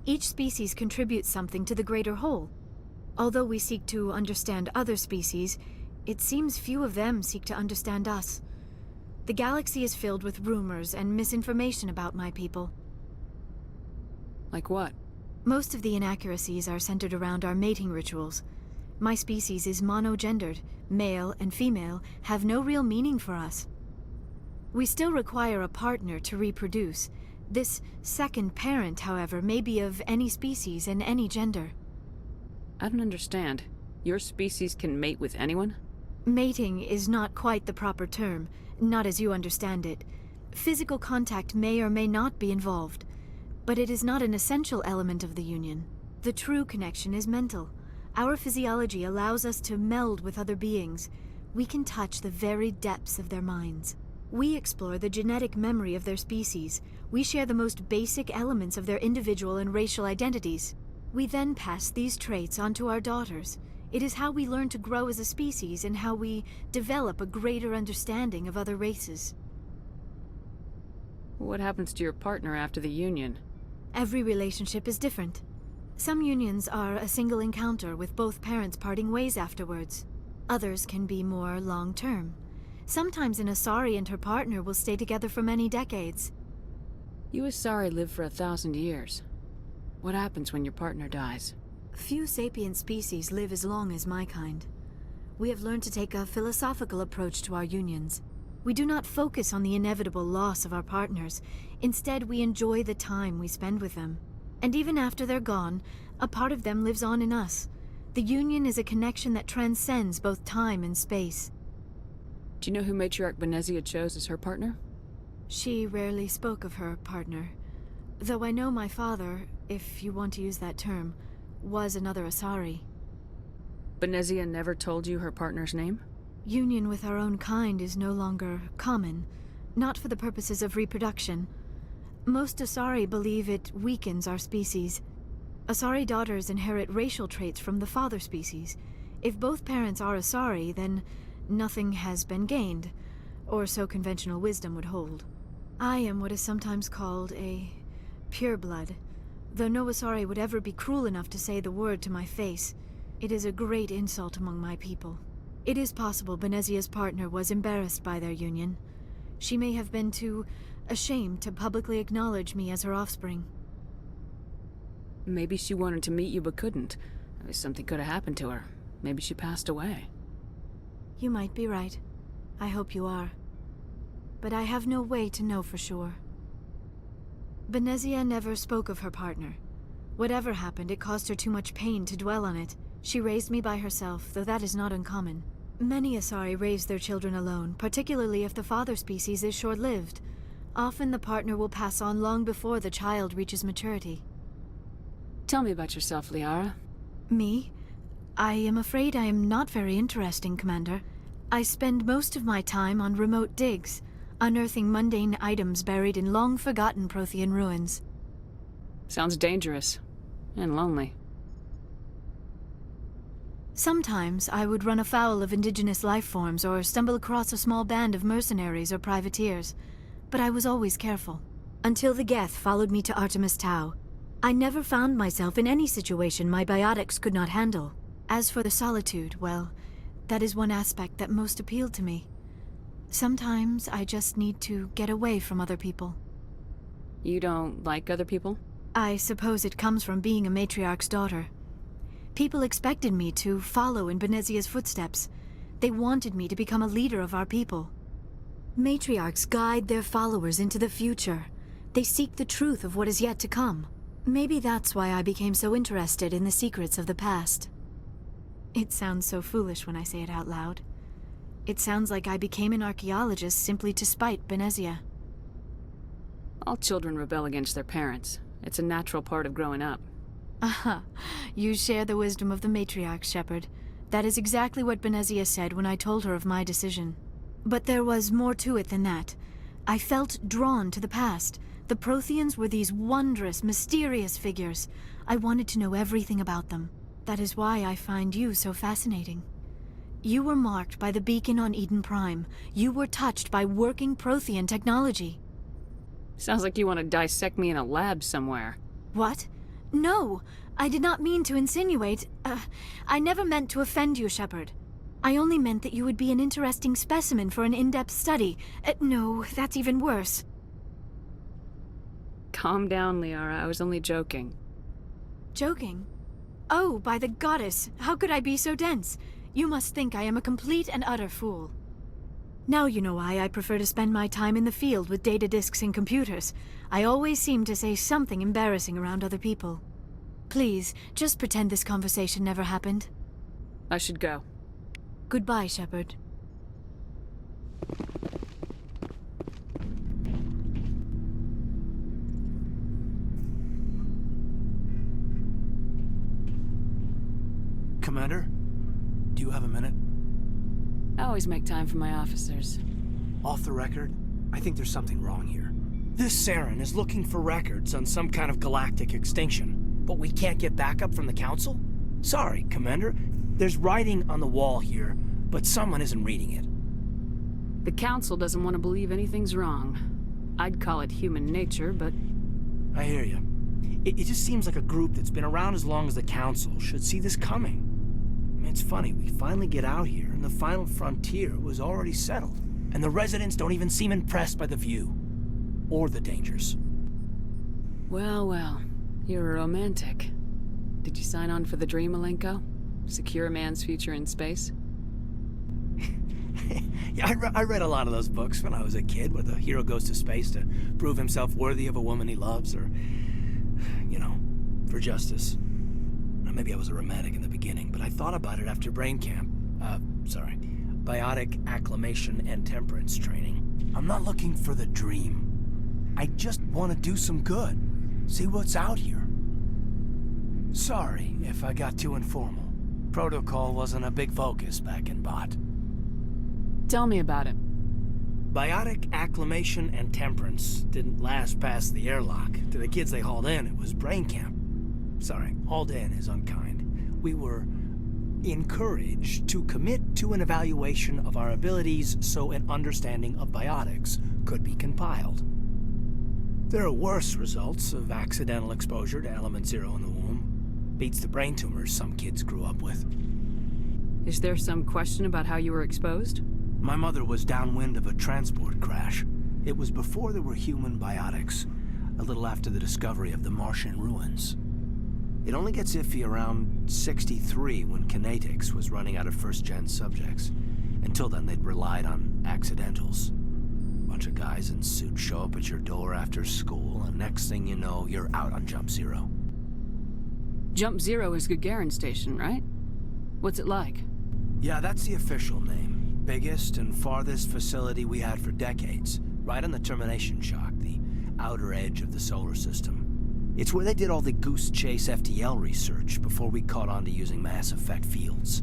Each species contributes something to the greater whole. Although we seek to understand other species, it seems few of them seek to understand us. The galaxy is filled with rumors and misinformation about my people. Like what? Most of the inaccuracies are centered around our mating rituals. My species is monogendered. Male and female have no real meaning for us. We still require a partner to reproduce. This second parent, however, may be of any species and any gender. I don't understand. Your species can mate with anyone? Mating is not quite the proper term, not as you understand it. Physical contact may or may not be involved, but it is not an essential element of the union. The true connection is mental. Our physiology allows us to meld with other beings. We can touch the very depths of their minds. We explore the genetic memory of their species. We share the most basic elements of their individual and racial identities. We then pass these traits on to our daughters. It is how we learn to grow as a species and how we develop a greater understanding of other races. What happens to your partner after the union? Every relationship is different. Some unions are a single encounter with both parents parting ways afterwards. Others can be more long-term. Sometimes an Asari and her partner will stay together for many decades. You Asari live for 1,000 years. What happens when your partner dies? Few sapient species live as long as my kind. We have learned to take a philosophical approach to our unions. We do not focus on the inevitable loss of our partners. Instead, we enjoy the time we spend with them. And even after they're gone, a part of them lives on in us. The union is a connection that transcends both time and space. Do you know who Matriarch Benezia chose as her partner? She rarely spoke of her partner. Though I know my father, if you want to use that term, was another Asari. Benezia never told you her partner's name? Union with our own kind is no longer common, not for the purposes of reproduction. Most Asari believe it weakens our species. Asari daughters inherit racial traits from the father species. If both parents are Asari, then nothing has been gained, or so conventional wisdom would hold. I am what is sometimes called a pureblood, though no Asari would ever be cruel enough to say the word to my face. It is a great insult among my people. It is possible Benezia's partner was embarrassed by their union. She may have been too ashamed to publicly acknowledge me as her offspring. Maybe she wanted to meet you but couldn't. Something could have happened to her. Maybe she passed away. You might be right. I hope you are. But I have no way to know for sure. Benezia never spoke of her partner. Whatever happened, it caused her too much pain to dwell on it. She raised me by herself, though that is not uncommon. Many Asari raise their children alone, particularly if the father species is short-lived. Often the partner will pass on long before the child reaches maturity. Tell me about yourself, Liara. Me? I am afraid I am not very interesting, Commander. I spend most of my time on remote digs, unearthing mundane items buried in long-forgotten Prothean ruins. Sounds dangerous. And lonely. Sometimes I would run afoul of indigenous life forms or stumble across a small band of mercenaries or privateers, but I was always careful. Until the Geth followed me to Artemis Tau, I never found myself in any situation my biotics could not handle. As for the solitude, well, that is one aspect that most appealed to me. Sometimes I just need to get away from other people. You don't like other people? I suppose it comes from being a matriarch's daughter. People expected me to follow in Benezia's footsteps. They wanted me to become a leader of our people. Matriarchs guide their followers into the future. They seek the truth of what is yet to come. Maybe that's why I became so interested in the secrets of the past. It sounds so foolish when I say it out loud. It sounds like I became an archaeologist simply to spite Benezia. All children rebel against their parents. It's a natural part of growing up. Aha, you share the wisdom of the matriarch, Shepard. That is exactly what Benezia said when I told her of my decision. But there was more to it than that. I felt drawn to the past. The Protheans were these wondrous, mysterious figures. I wanted to know everything about them. That is why I find you so fascinating. You were marked by the beacon on Eden Prime. You were touched by working Prothean technology. Sounds like you want to dissect me in a lab somewhere. What? No, I did not mean to insinuate. I never meant to offend you, Shepard. I only meant that you would be an interesting specimen for an in-depth study. No, that's even worse. Calm down, Liara. I was only joking. Joking? Oh, by the goddess, how could I be so dense? You must think I am a complete and utter fool. Now you know why I prefer to spend my time in the field with data disks and computers. I always seem to say something embarrassing around other people. Please, just pretend this conversation never happened. I should go. Goodbye, Shepard. Commander, do you have a minute? I always make time for my officers. Off the record, I think there's something wrong here. This Saren is looking for records on some kind of galactic extinction, but we can't get backup from the Council? Sorry, Commander. There's writing on the wall here, but someone isn't reading it. The Council doesn't want to believe anything's wrong. I'd call it human nature, but... I hear you. It just seems like a group that's been around as long as the Council should see this coming. I mean, it's funny, we finally get out here, and the final frontier was already settled. And the residents don't even seem impressed by the view. Or the dangers. Well, well. You're a romantic. Did you sign on for the dream, Malenko? Secure a man's future in space? Yeah, I read a lot of those books when I was a kid, where the hero goes to space to prove himself worthy of a woman he loves, or, you know, for justice. Maybe I was a romantic in the beginning, but I thought about it after brain camp. Biotic acclimation and temperance training. I'm not looking for the dream. I just want to do some good. See what's out here. Sorry if I got too informal. Protocol wasn't a big focus back in Bot. Tell me about it. Biotic acclimation and temperance didn't last past the airlock. To the kids they hauled in, it was brain camp. Sorry, hauled in is unkind. We were encouraged to commit to an evaluation of our abilities so an understanding of biotics could be compiled. There are worse results of accidental exposure to element 0 in the womb. Beats the brain tumors some kids grew up with. Is there some question about how you were exposed? My mother was downwind of a transport crash. It was before there were human biotics, a little after the discovery of the Martian ruins. It only gets iffy around 63 when kinetics was running out of first-gen subjects. Until then, they'd relied on accidentals. Bunch of guys in suits show up at your door after school, and next thing you know, you're out on Jump Zero. Jump Zero is Gagarin Station, right? What's it like? Yeah, that's the official name. Biggest and farthest facility we had for decades. Right on the termination shock, the outer edge of the solar system. It's where they did all the Goose Chase FTL research before we caught on to using mass effect fields.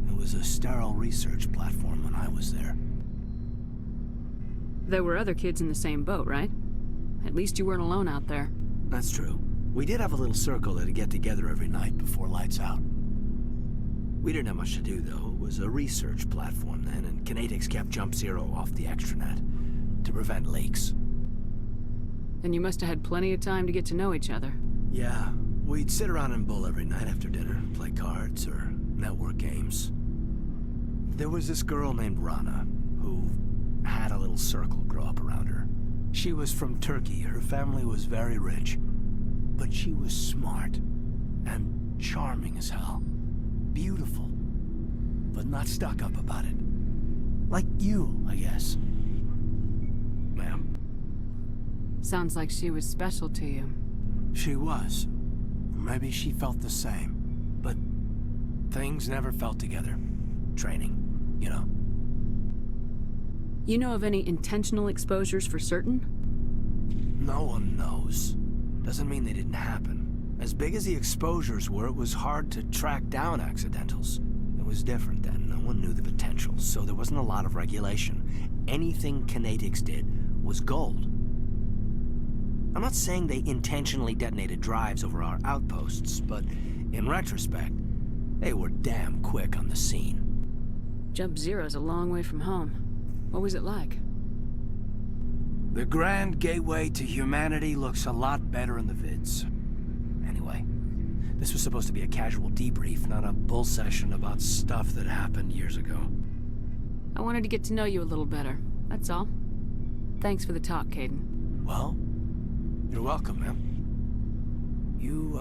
It was a sterile research platform when I was there. There were other kids in the same boat, right? At least you weren't alone out there. That's true. We did have a little circle that'd get together every night before lights out. We didn't have much to do, though. It was a research platform then, and Kinetics kept Jump Zero off the extranet to prevent leaks. Then you must have had plenty of time to get to know each other. Yeah, we'd sit around and bull every night after dinner, play cards or network games. There was this girl named Rana, who had a little circle grow up around her. She was from Turkey. Her family was very rich, but she was smart and charming as hell. Beautiful, but not stuck up about it. Like you, I guess. Ma'am. Sounds like she was special to you. She was. Maybe she felt the same. But things never felt together. Training, you know. You know of any intentional exposures for certain? No one knows. Doesn't mean they didn't happen. As big as the exposures were, it was hard to track down accidentals. It was different then. No one knew the potential, so there wasn't a lot of regulation. Anything Kinetics did was gold. I'm not saying they intentionally detonated drives over our outposts, but in retrospect, they were damn quick on the scene. Jump Zero's a long way from home. What was it like? The grand gateway to humanity looks a lot better in the vids. Anyway, this was supposed to be a casual debrief, not a bull session about stuff that happened years ago. I wanted to get to know you a little better, that's all. Thanks for the talk, Caden. Well, you're welcome, ma'am. You,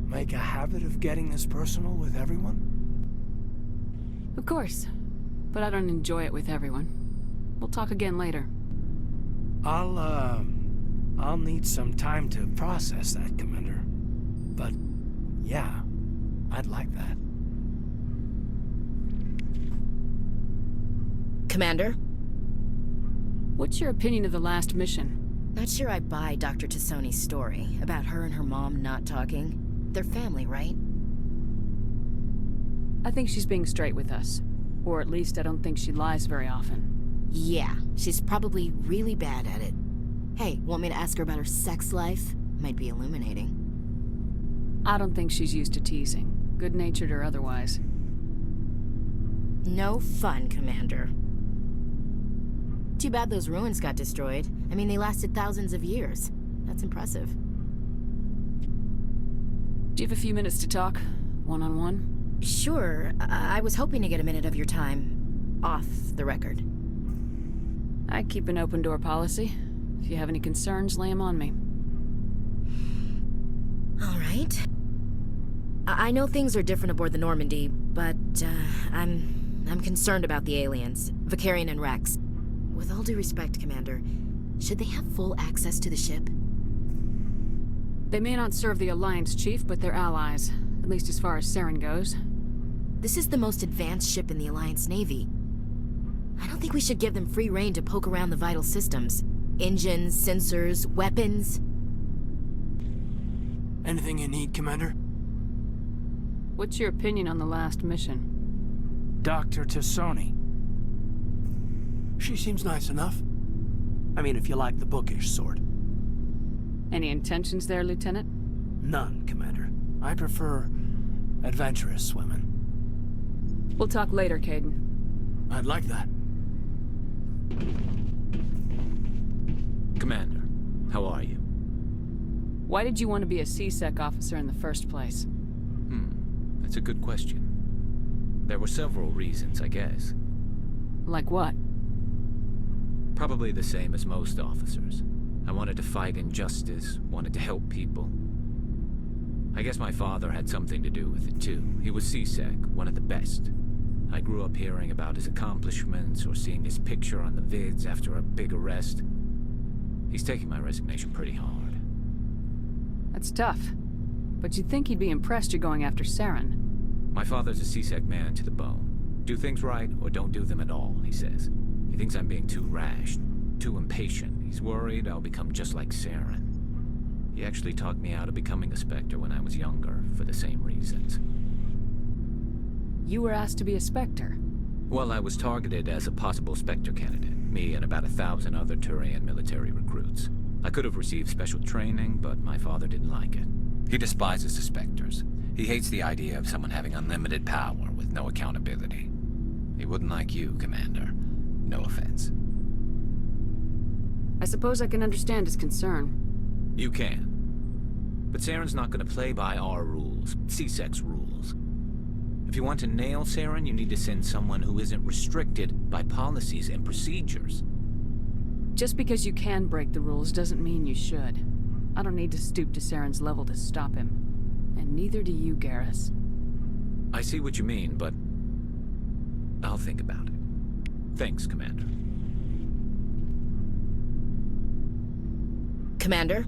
make a habit of getting this personal with everyone? Of course, but I don't enjoy it with everyone. We'll talk again later. I'll need some time to process that, Commander. But, yeah, I'd like that. Commander? What's your opinion of the last mission? Not sure I buy Dr. Tassoni's story about her and her mom not talking. They're family, right? I think she's being straight with us. Or at least I don't think she lies very often. Yeah, she's probably really bad at it. Hey, want me to ask her about her sex life? Might be illuminating. I don't think she's used to teasing, good-natured or otherwise. No fun, Commander. Too bad those ruins got destroyed. I mean, they lasted thousands of years. That's impressive. Do you have a few minutes to talk? One-on-one? Sure. I was hoping to get a minute of your time. Off the record. I keep an open-door policy. If you have any concerns, lay them on me. All right. I know things are different aboard the Normandy, but I'm concerned about the aliens, Vicarian and Rex. With all due respect, Commander, should they have full access to the ship? They may not serve the Alliance, Chief, but they're allies, at least as far as Saren goes. This is the most advanced ship in the Alliance Navy. I don't think we should give them free rein to poke around the vital systems. Engines, sensors, weapons. Anything you need, Commander? What's your opinion on the last mission? Dr. Tassoni. She seems nice enough. I mean, if you like the bookish sort. Any intentions there, Lieutenant? None, Commander. I prefer adventurous women. We'll talk later, Caden. I'd like that. Commander, how are you? Why did you want to be a C-Sec officer in the first place? That's a good question. There were several reasons, I guess. Like what? Probably the same as most officers. I wanted to fight injustice, wanted to help people. I guess my father had something to do with it too. He was C-Sec, one of the best. I grew up hearing about his accomplishments or seeing his picture on the vids after a big arrest. He's taking my resignation pretty hard. That's tough. But you'd think he'd be impressed you're going after Saren. My father's a C-Sec man to the bone. Do things right or don't do them at all, he says. He thinks I'm being too rash, too impatient. He's worried I'll become just like Saren. He actually talked me out of becoming a Spectre when I was younger, for the same reasons. You were asked to be a Spectre? Well, I was targeted as a possible Spectre candidate. Me and about 1,000 other Turian military recruits. I could have received special training, but my father didn't like it. He despises the Spectres. He hates the idea of someone having unlimited power with no accountability. He wouldn't like you, Commander. No offense. I suppose I can understand his concern. You can. But Saren's not going to play by our rules, C-Sec's rules. If you want to nail Saren, you need to send someone who isn't restricted by policies and procedures. Just because you can break the rules doesn't mean you should. I don't need to stoop to Saren's level to stop him. And neither do you, Garrus. I see what you mean, but I'll think about it. Thanks, Commander. Commander?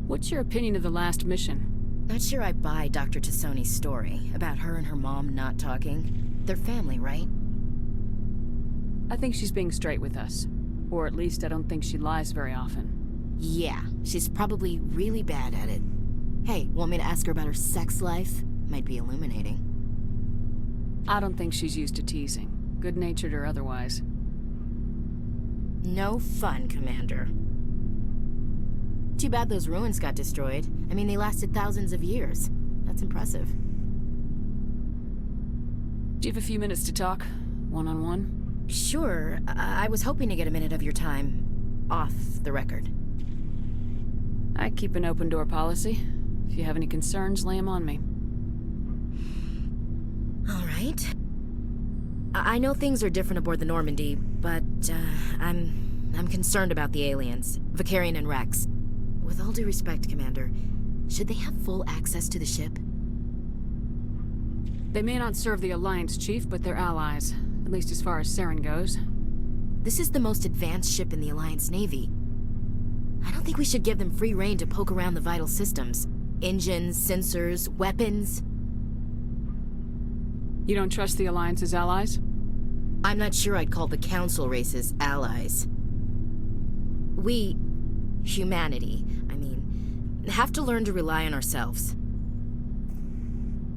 What's your opinion of the last mission? Not sure I buy Dr. Tassoni's story about her and her mom not talking. They're family, right? I think she's being straight with us. Or at least I don't think she lies very often. Yeah, she's probably really bad at it. Hey, want me to ask her about her sex life? Might be illuminating. I don't think she's used to teasing, good-natured or otherwise. No fun, Commander. Too bad those ruins got destroyed. I mean, they lasted thousands of years. That's impressive. Do you have a few minutes to talk? One-on-one? Sure. I was hoping to get a minute of your time off the record. I keep an open-door policy. If you have any concerns, lay them on me. All right. I know things are different aboard the Normandy, but I'm concerned about the aliens, Vakarian and Rex. With all due respect, Commander, should they have full access to the ship? They may not serve the Alliance, Chief, but they're allies. At least as far as Saren goes. This is the most advanced ship in the Alliance Navy. I don't think we should give them free rein to poke around the vital systems. Engines, sensors, weapons. You don't trust the Alliance's allies? I'm not sure I'd call the Council races allies. We, humanity, have to learn to rely on ourselves.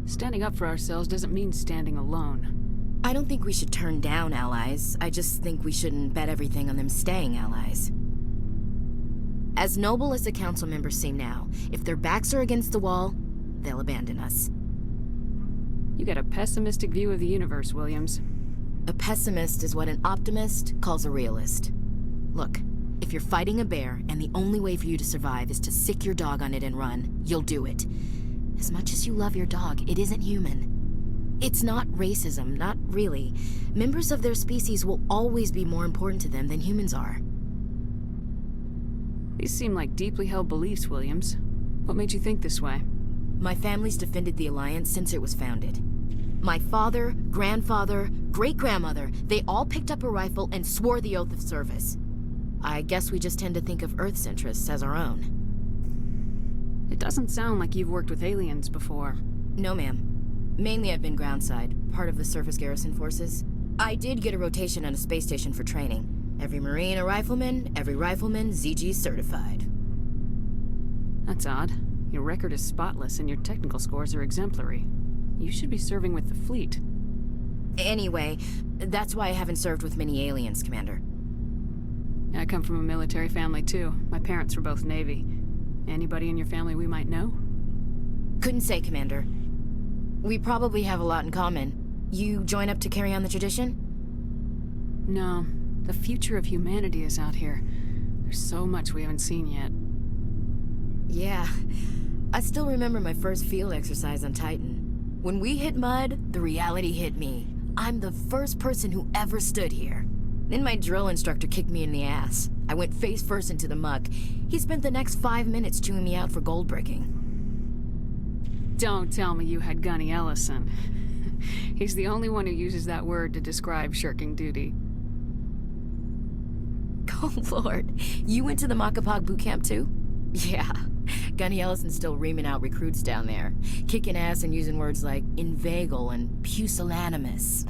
Standing up for ourselves doesn't mean standing alone. I don't think we should turn down allies. I just think we shouldn't bet everything on them staying allies. As noble as the Council members seem now, if their backs are against the wall, they'll abandon us. You got a pessimistic view of the universe, Williams. A pessimist is what an optimist calls a realist. Look, if you're fighting a bear and the only way for you to survive is to sick your dog on it and run, you'll do it. As much as you love your dog, it isn't human. It's not racism, not really. Members of their species will always be more important to them than humans are. These seem like deeply held beliefs, Williams. What made you think this way? My family's defended the Alliance since it was founded. My father, grandfather, great-grandmother, they all picked up a rifle and swore the oath of service. I guess we just tend to think of Earth's interests as our own. It doesn't sound like you've worked with aliens before. No, ma'am. Mainly I've been groundside, part of the surface garrison forces. I did get a rotation on a space station for training. Every Marine a rifleman, every rifleman ZG certified. That's odd. Your record is spotless and your technical scores are exemplary. You should be serving with the fleet. Anyway, that's why I haven't served with many aliens, Commander. I come from a military family too. My parents were both Navy. Anybody in your family we might know? Couldn't say, Commander. We probably have a lot in common. You join up to carry on the tradition? No. The future of humanity is out here. There's so much we haven't seen yet. Yeah. I still remember my first field exercise on Titan. When we hit mud, the reality hit me. I'm the first person who ever stood here. Then my drill instructor kicked me in the ass. I went face first into the muck. He spent the next 5 minutes chewing me out for gold breaking. Don't tell me you had Gunny Ellison. He's the only one who uses that word to describe shirking duty. Oh, Lord. You went to the Makapog boot camp, too? Yeah. Gunny Ellison's still reaming out recruits down there. Kicking ass and using words like inveigle and pusillanimous.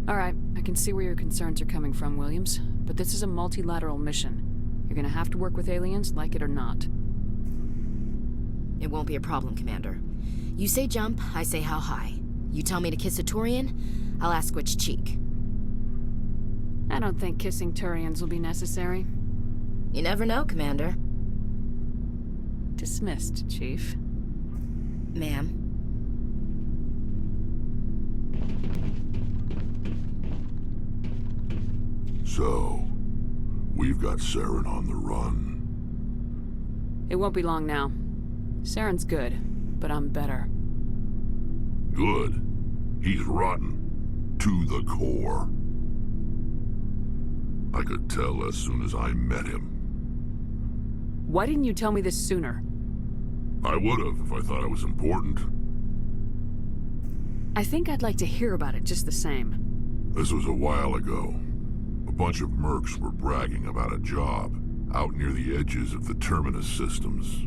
All right, I can see where your concerns are coming from, Williams. But this is a multilateral mission. You're gonna have to work with aliens, like it or not. It won't be a problem, Commander. You say jump, I say how high. You tell me to kiss a Turian, I'll ask which cheek. I don't think kissing Turians will be necessary. You never know, Commander. Dismissed, Chief. Ma'am. So, we've got Saren on the run. It won't be long now. Saren's good, but I'm better. Good? He's rotten. To the core. I could tell as soon as I met him. Why didn't you tell me this sooner? I would've if I thought it was important. I think I'd like to hear about it just the same. This was a while ago. A bunch of mercs were bragging about a job out near the edges of the Terminus systems.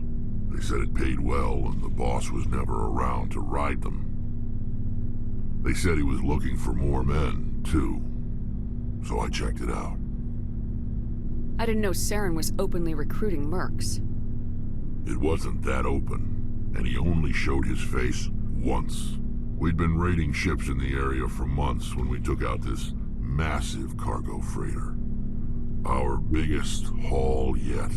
They said it paid well and the boss was never around to ride them. They said he was looking for more men, too. So I checked it out. I didn't know Saren was openly recruiting mercs. It wasn't that open, and he only showed his face once. We'd been raiding ships in the area for months when we took out this massive cargo freighter. Our biggest haul yet.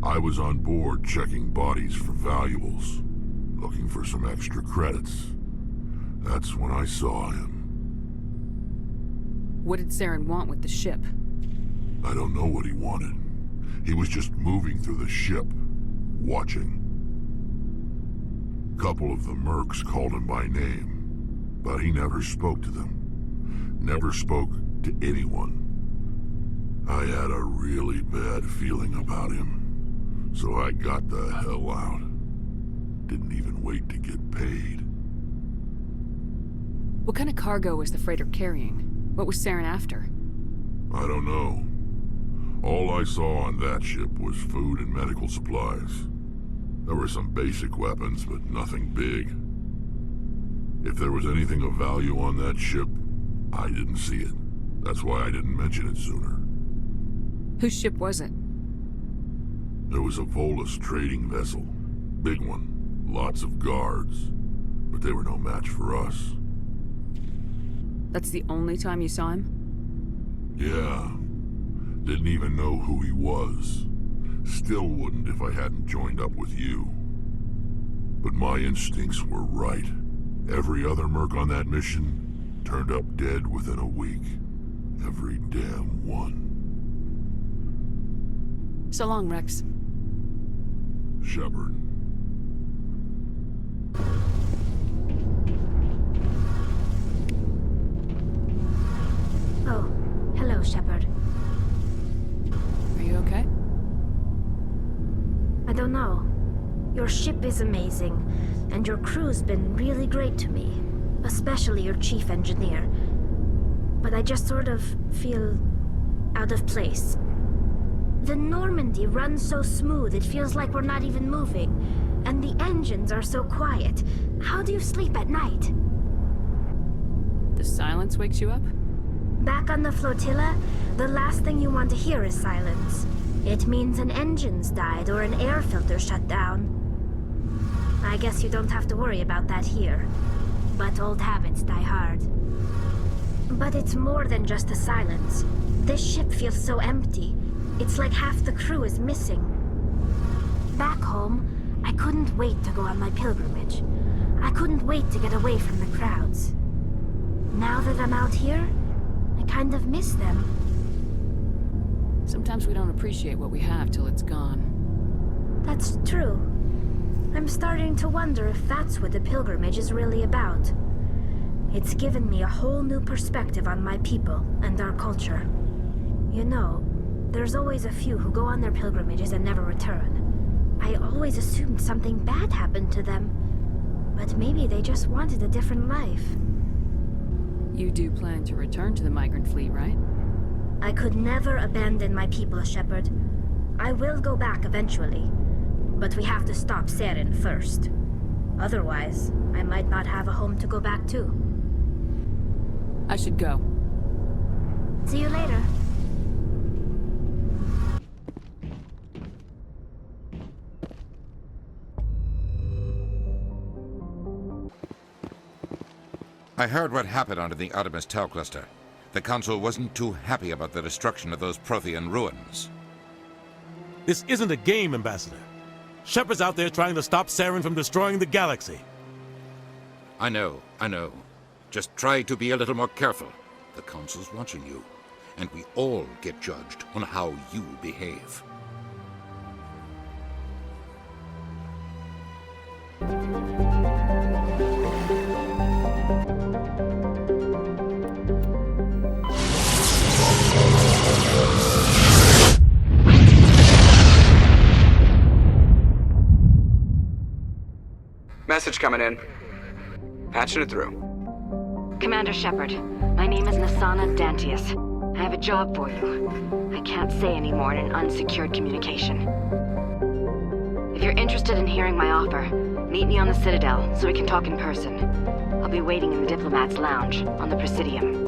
I was on board checking bodies for valuables, looking for some extra credits. That's when I saw him. What did Saren want with the ship? I don't know what he wanted. He was just moving through the ship, watching. A couple of the mercs called him by name, but he never spoke to them. Never spoke to anyone. I had a really bad feeling about him, so I got the hell out. Didn't even wait to get paid. What kind of cargo was the freighter carrying? What was Saren after? I don't know. All I saw on that ship was food and medical supplies. There were some basic weapons, but nothing big. If there was anything of value on that ship, I didn't see it. That's why I didn't mention it sooner. Whose ship was it? There was a Volus trading vessel. Big one. Lots of guards. But they were no match for us. That's the only time you saw him? Yeah. Didn't even know who he was. Still wouldn't if I hadn't joined up with you. But my instincts were right. Every other merc on that mission turned up dead within a week. Every damn one. So long, Rex. Shepard. Oh, hello, Shepard. Are you okay? I don't know. Your ship is amazing, and your crew's been really great to me. Especially your chief engineer. But I just sort of feel out of place. The Normandy runs so smooth it feels like we're not even moving. And the engines are so quiet. How do you sleep at night? The silence wakes you up? Back on the flotilla, the last thing you want to hear is silence. It means an engine's died or an air filter shut down. I guess you don't have to worry about that here. But old habits die hard. But it's more than just the silence. This ship feels so empty. It's like half the crew is missing. Back home, I couldn't wait to go on my pilgrimage. I couldn't wait to get away from the crowds. Now that I'm out here, I kind of miss them. Sometimes we don't appreciate what we have till it's gone. That's true. I'm starting to wonder if that's what the pilgrimage is really about. It's given me a whole new perspective on my people and our culture. You know, there's always a few who go on their pilgrimages and never return. I always assumed something bad happened to them. But maybe they just wanted a different life. You do plan to return to the migrant fleet, right? I could never abandon my people, Shepard. I will go back eventually. But we have to stop Saren first. Otherwise, I might not have a home to go back to. I should go. See you later. I heard what happened under the Artemis Tau cluster. The Council wasn't too happy about the destruction of those Prothean ruins. This isn't a game, Ambassador. Shepard's out there trying to stop Saren from destroying the galaxy. I know. Just try to be a little more careful. The Council's watching you, and we all get judged on how you behave. Message coming in. Patching it through. Commander Shepard, my name is Nasana Dantius. I have a job for you. I can't say any more in an unsecured communication. If you're interested in hearing my offer, meet me on the Citadel so we can talk in person. I'll be waiting in the Diplomat's Lounge on the Presidium.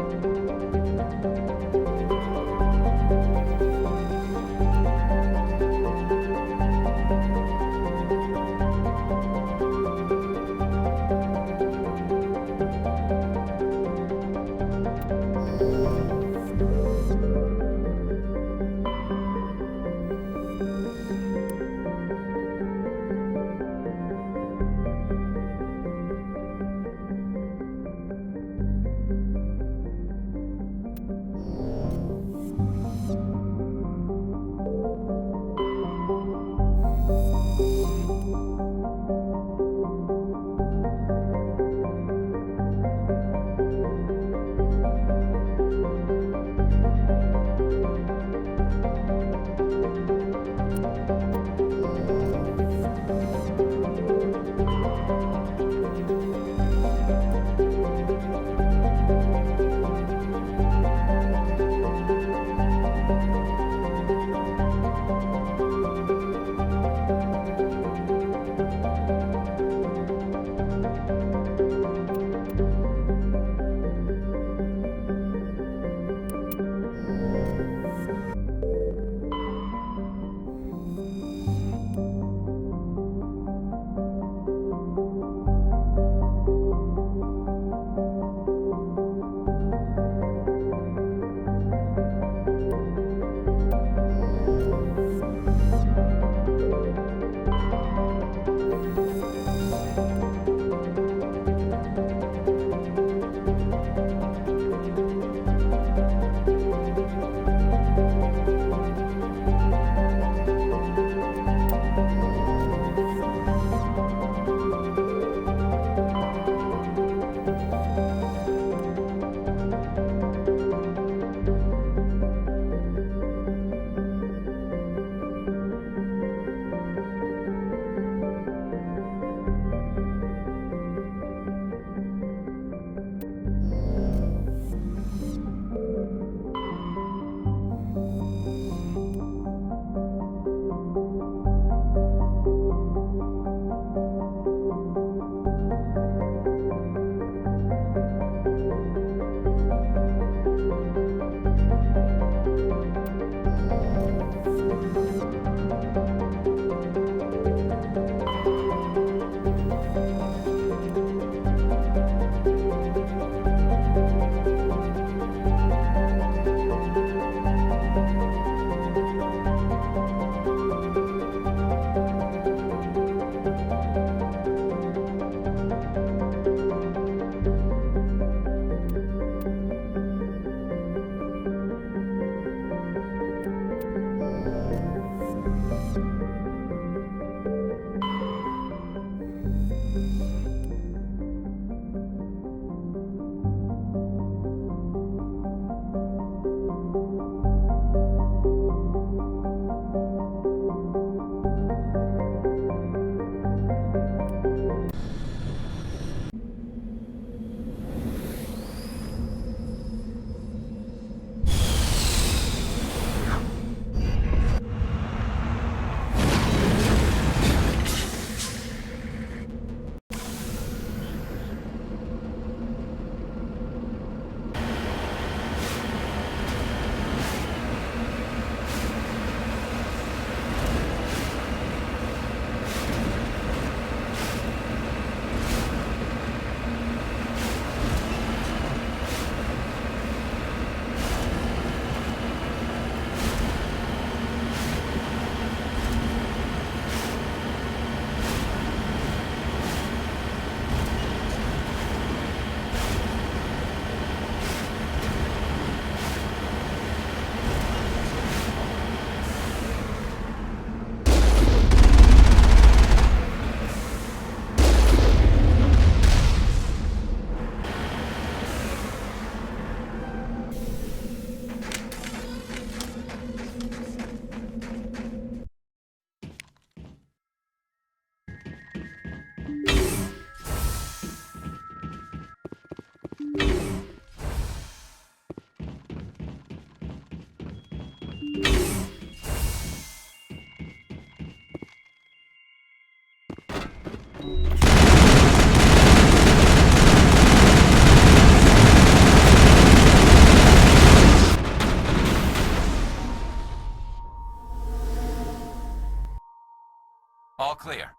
All clear.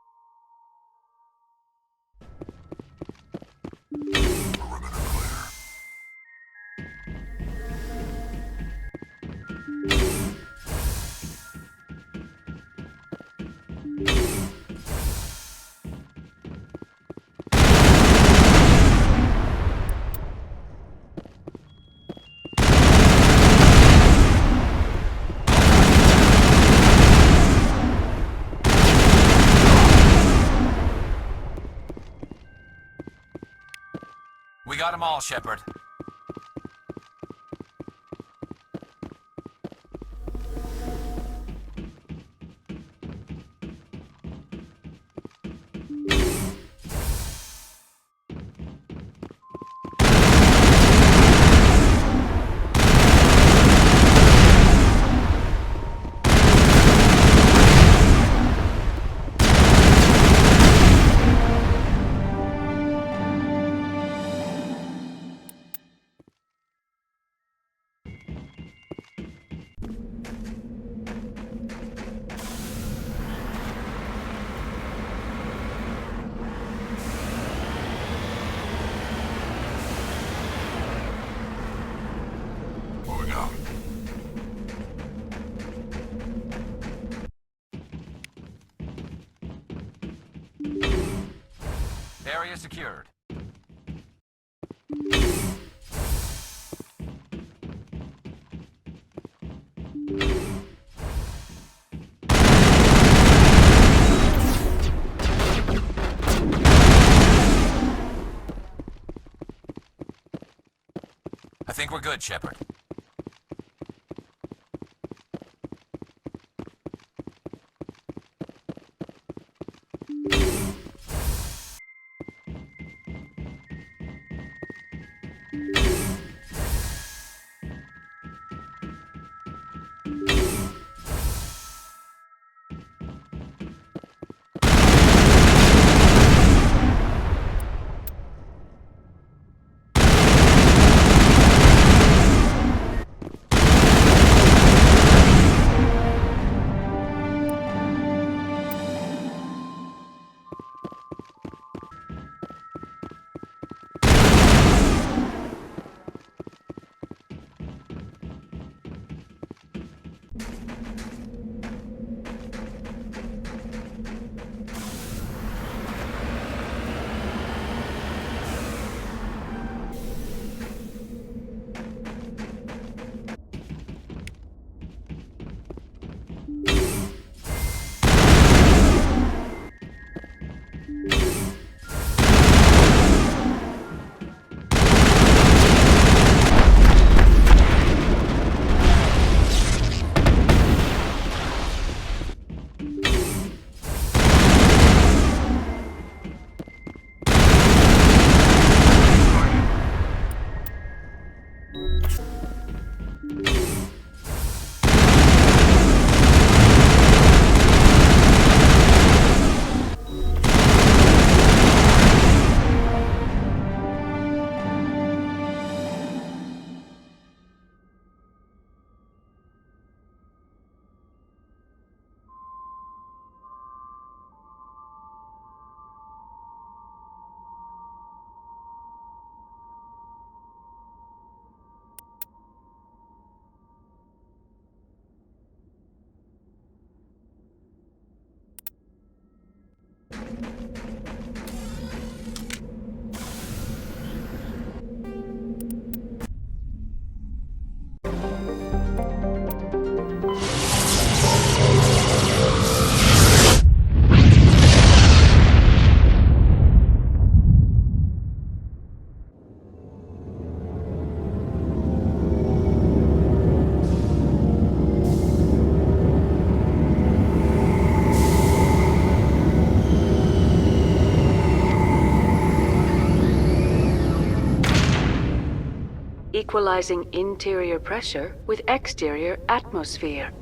We got them all, Shepard. Moving out. Area secured. I think we're good, Shepard. equalizing interior pressure with exterior atmosphere.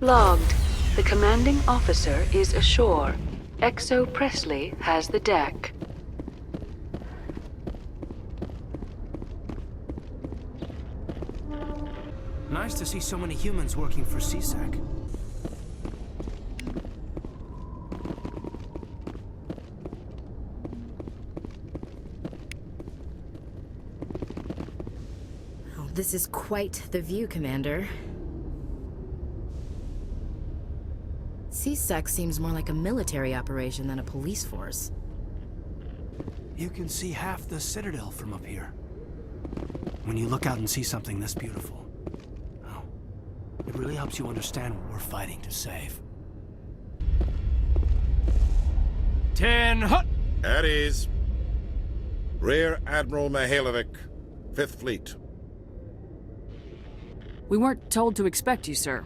Logged. The commanding officer is ashore. Exo Presley has the deck. Nice to see so many humans working for CSEC. Oh, this is quite the view, Commander. CSEC seems more like a military operation than a police force. You can see half the Citadel from up here. When you look out and see something this beautiful, oh, it really helps you understand what we're fighting to save. 10 hut! At ease. Rear Admiral Mihailovic, 5th Fleet. We weren't told to expect you, sir.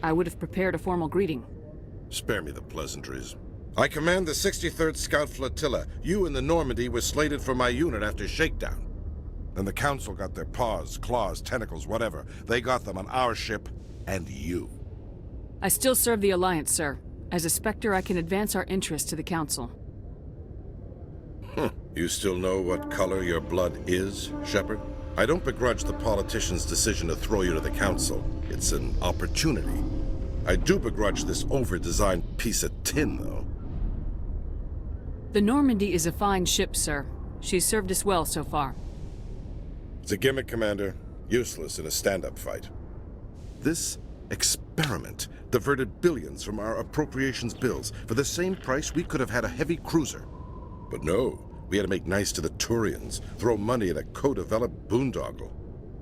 I would have prepared a formal greeting. Spare me the pleasantries. I command the 63rd Scout Flotilla. You and the Normandy were slated for my unit after shakedown. And the Council got their paws, claws, tentacles, whatever. They got them on our ship, and you. I still serve the Alliance, sir. As a Spectre, I can advance our interests to the Council. You still know what color your blood is, Shepard? I don't begrudge the politician's decision to throw you to the Council. It's an opportunity. I do begrudge this over-designed piece of tin, though. The Normandy is a fine ship, sir. She's served us well so far. It's a gimmick, Commander. Useless in a stand-up fight. This experiment diverted billions from our appropriations bills. For the same price, we could have had a heavy cruiser. But no, we had to make nice to the Turians, throw money at a co-developed boondoggle.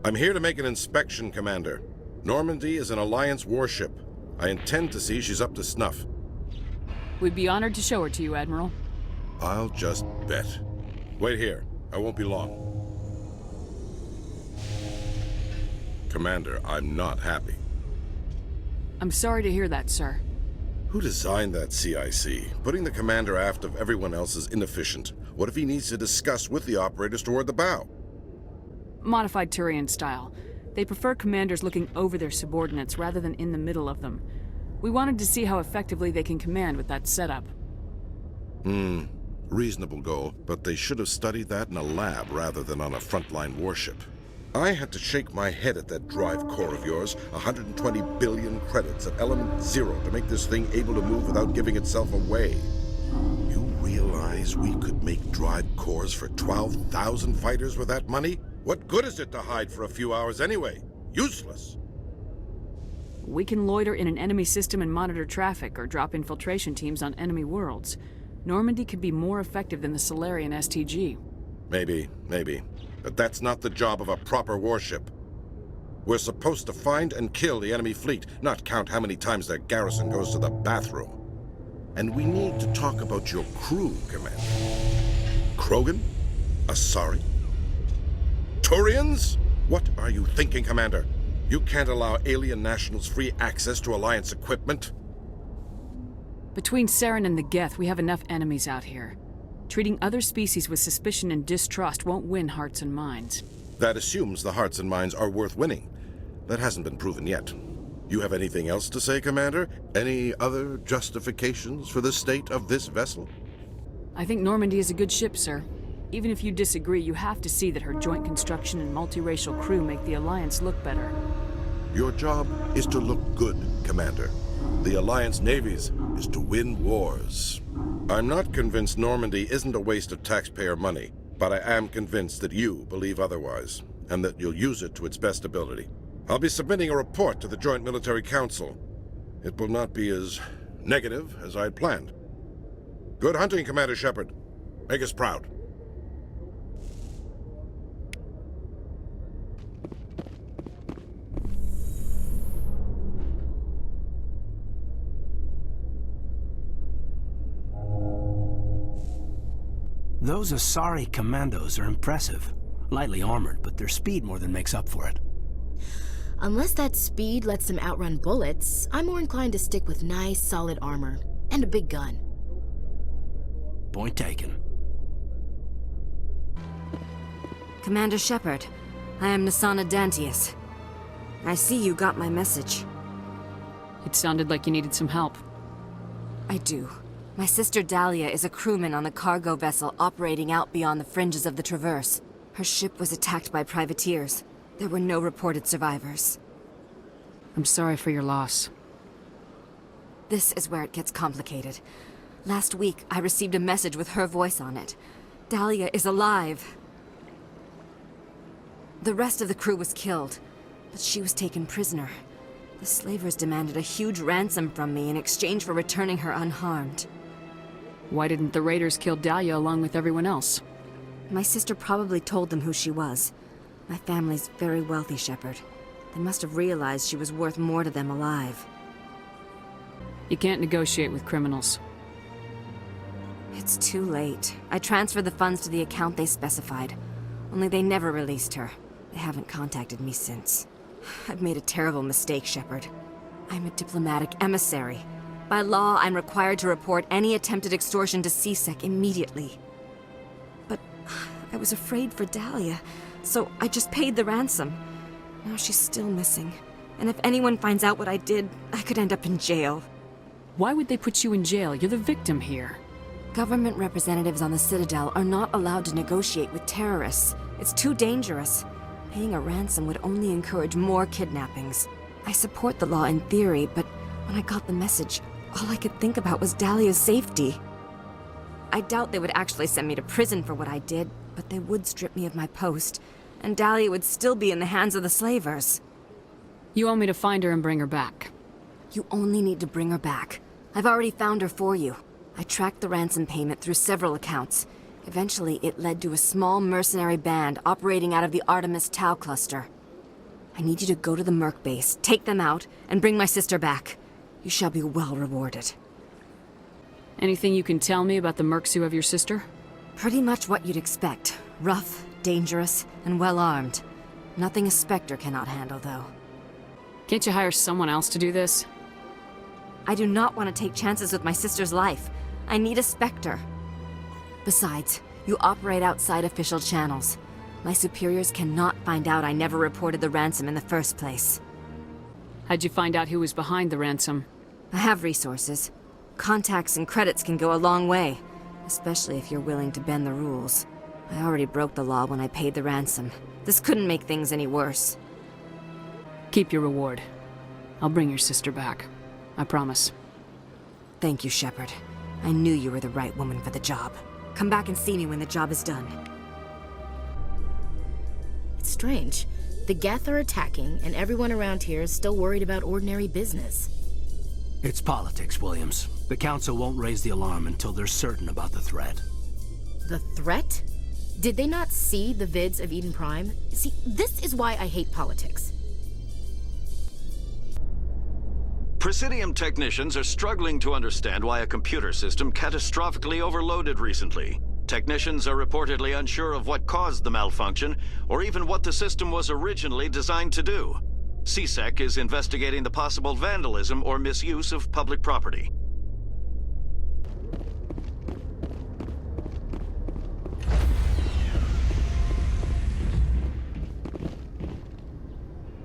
I'm here to make an inspection, Commander. Normandy is an Alliance warship. I intend to see she's up to snuff. We'd be honored to show her to you, Admiral. I'll just bet. Wait here. I won't be long. Commander, I'm not happy. I'm sorry to hear that, sir. Who designed that CIC? Putting the commander aft of everyone else is inefficient. What if he needs to discuss with the operators toward the bow? Modified Turian style. They prefer commanders looking over their subordinates rather than in the middle of them. We wanted to see how effectively they can command with that setup. Reasonable goal, but they should have studied that in a lab rather than on a frontline warship. I had to shake my head at that drive core of yours. 120 billion credits at element 0 to make this thing able to move without giving itself away. You realize we could make drive cores for 12,000 fighters with that money? What good is it to hide for a few hours anyway? Useless. We can loiter in an enemy system and monitor traffic, or drop infiltration teams on enemy worlds. Normandy could be more effective than the Solarian STG. Maybe. But that's not the job of a proper warship. We're supposed to find and kill the enemy fleet, not count how many times their garrison goes to the bathroom. And we need to talk about your crew, Commander. Krogan? Asari? Turians? What are you thinking, Commander? You can't allow alien nationals free access to Alliance equipment. Between Saren and the Geth, we have enough enemies out here. Treating other species with suspicion and distrust won't win hearts and minds. That assumes the hearts and minds are worth winning. That hasn't been proven yet. You have anything else to say, Commander? Any other justifications for the state of this vessel? I think Normandy is a good ship, sir. Even if you disagree, you have to see that her joint construction and multiracial crew make the Alliance look better. Your job is to look good, Commander. The Alliance navies is to win wars. I'm not convinced Normandy isn't a waste of taxpayer money, but I am convinced that you believe otherwise, and that you'll use it to its best ability. I'll be submitting a report to the Joint Military Council. It will not be as negative as I had planned. Good hunting, Commander Shepard. Make us proud. Those Asari commandos are impressive. Lightly armored, but their speed more than makes up for it. Unless that speed lets them outrun bullets, I'm more inclined to stick with nice, solid armor. And a big gun. Point taken. Commander Shepard, I am Nasana Dantius. I see you got my message. It sounded like you needed some help. I do. My sister Dahlia is a crewman on the cargo vessel operating out beyond the fringes of the Traverse. Her ship was attacked by privateers. There were no reported survivors. I'm sorry for your loss. This is where it gets complicated. Last week, I received a message with her voice on it. Dahlia is alive. The rest of the crew was killed, but she was taken prisoner. The slavers demanded a huge ransom from me in exchange for returning her unharmed. Why didn't the raiders kill Dahlia along with everyone else? My sister probably told them who she was. My family's very wealthy, Shepard. They must have realized she was worth more to them alive. You can't negotiate with criminals. It's too late. I transferred the funds to the account they specified. Only they never released her. They haven't contacted me since. I've made a terrible mistake, Shepard. I'm a diplomatic emissary. By law, I'm required to report any attempted extortion to CSEC immediately. But I was afraid for Dahlia, so I just paid the ransom. Now she's still missing. And if anyone finds out what I did, I could end up in jail. Why would they put you in jail? You're the victim here. Government representatives on the Citadel are not allowed to negotiate with terrorists. It's too dangerous. Paying a ransom would only encourage more kidnappings. I support the law in theory, but when I got the message, all I could think about was Dahlia's safety. I doubt they would actually send me to prison for what I did, but they would strip me of my post, and Dahlia would still be in the hands of the slavers. You want me to find her and bring her back? You only need to bring her back. I've already found her for you. I tracked the ransom payment through several accounts. Eventually, it led to a small mercenary band operating out of the Artemis Tau cluster. I need you to go to the Merc base, take them out, and bring my sister back. You shall be well rewarded. Anything you can tell me about the Mercs who have your sister? Pretty much what you'd expect. Rough, dangerous, and well-armed. Nothing a Spectre cannot handle, though. Can't you hire someone else to do this? I do not want to take chances with my sister's life. I need a Spectre. Besides, you operate outside official channels. My superiors cannot find out I never reported the ransom in the first place. How'd you find out who was behind the ransom? I have resources. Contacts and credits can go a long way, especially if you're willing to bend the rules. I already broke the law when I paid the ransom. This couldn't make things any worse. Keep your reward. I'll bring your sister back. I promise. Thank you, Shepard. I knew you were the right woman for the job. Come back and see me when the job is done. It's strange. The Geth are attacking, and everyone around here is still worried about ordinary business. It's politics, Williams. The Council won't raise the alarm until they're certain about the threat. The threat? Did they not see the vids of Eden Prime? See, this is why I hate politics. Presidium technicians are struggling to understand why a computer system catastrophically overloaded recently. Technicians are reportedly unsure of what caused the malfunction, or even what the system was originally designed to do. CSEC is investigating the possible vandalism or misuse of public property.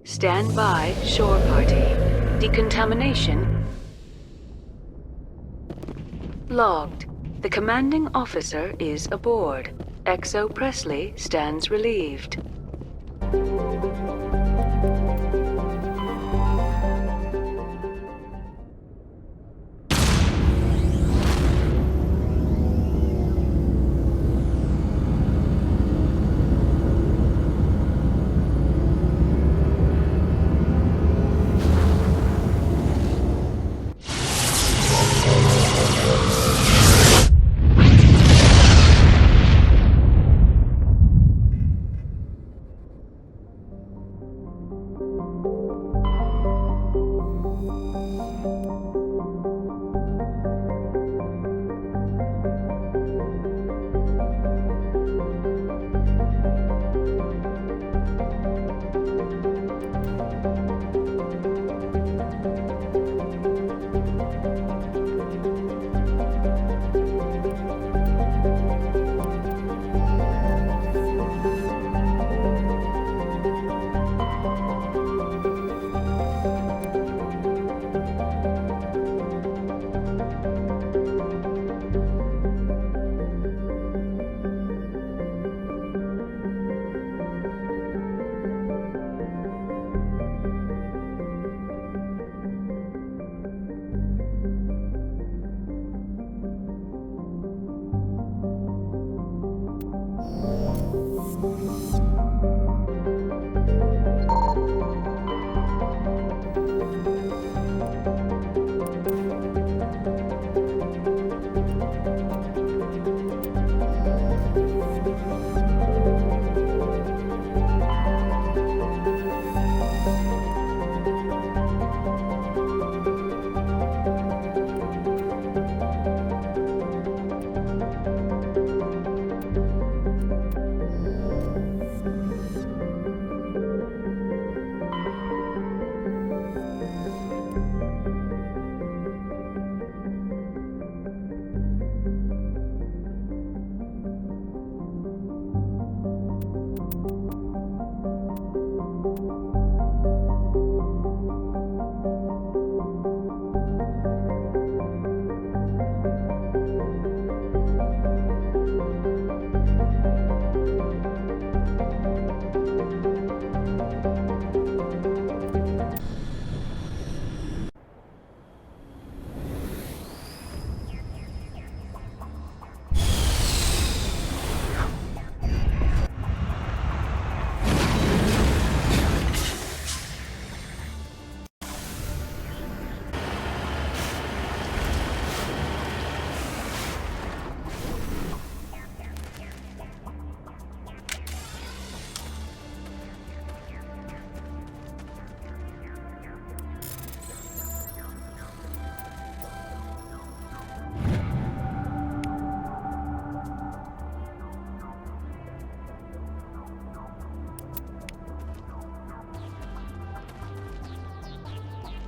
Stand by, shore party. Decontamination logged. The commanding officer is aboard. XO Presley stands relieved.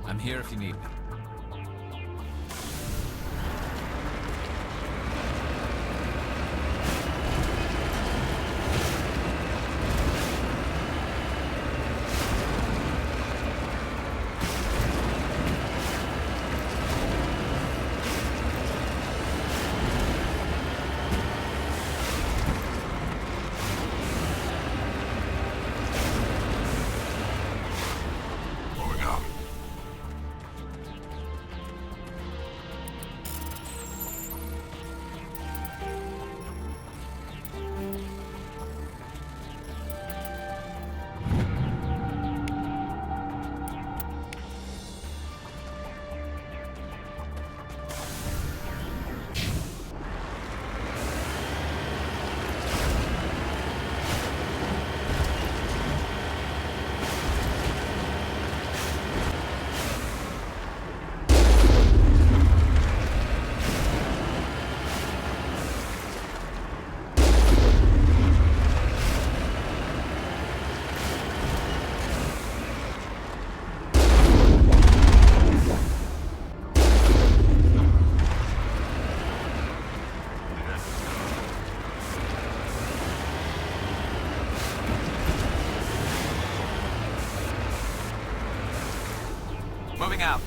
I'm here if you need me. Moving out.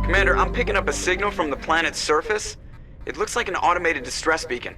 Commander, I'm picking up a signal from the planet's surface. It looks like an automated distress beacon.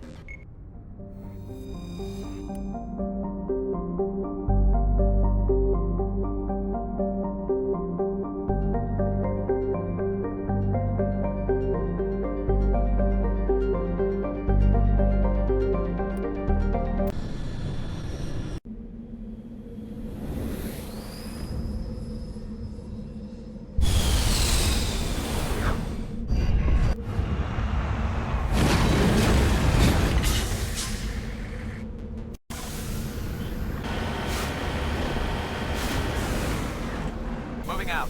Moving out.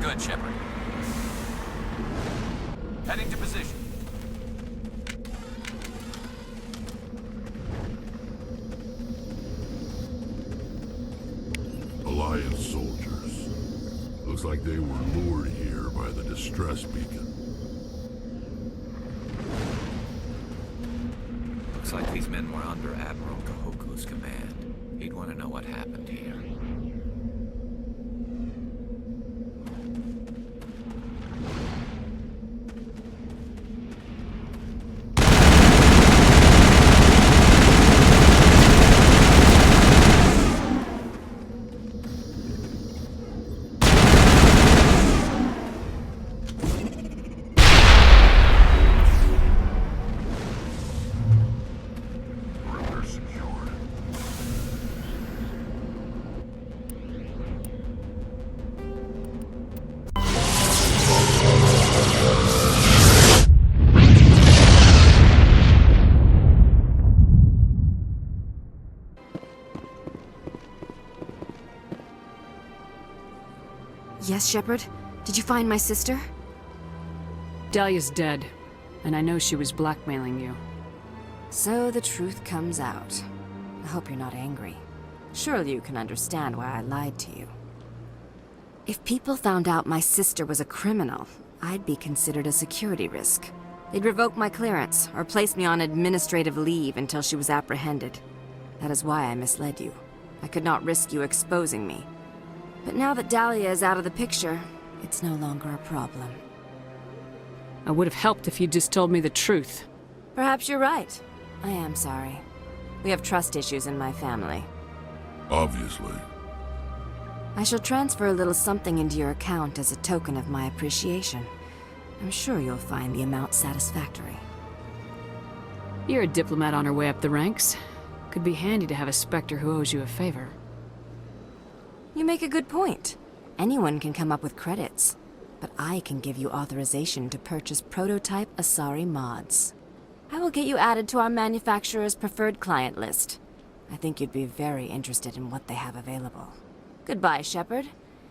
Good, Shepard. Heading to position. Alliance soldiers. Looks like they were lured here by the distress beacon. Looks like these men were under Admiral Kahoku's command. He'd want to know what happened here. Yes, Shepard? Did you find my sister? Dahlia's dead, and I know she was blackmailing you. So the truth comes out. I hope you're not angry. Surely you can understand why I lied to you. If people found out my sister was a criminal, I'd be considered a security risk. They'd revoke my clearance, or place me on administrative leave until she was apprehended. That is why I misled you. I could not risk you exposing me. But now that Dahlia is out of the picture, it's no longer a problem. I would have helped if you'd just told me the truth. Perhaps you're right. I am sorry. We have trust issues in my family. Obviously. I shall transfer a little something into your account as a token of my appreciation. I'm sure you'll find the amount satisfactory. You're a diplomat on her way up the ranks. Could be handy to have a Spectre who owes you a favor. You make a good point. Anyone can come up with credits, but I can give you authorization to purchase prototype Asari mods. I will get you added to our manufacturer's preferred client list. I think you'd be very interested in what they have available. Goodbye, Shepard.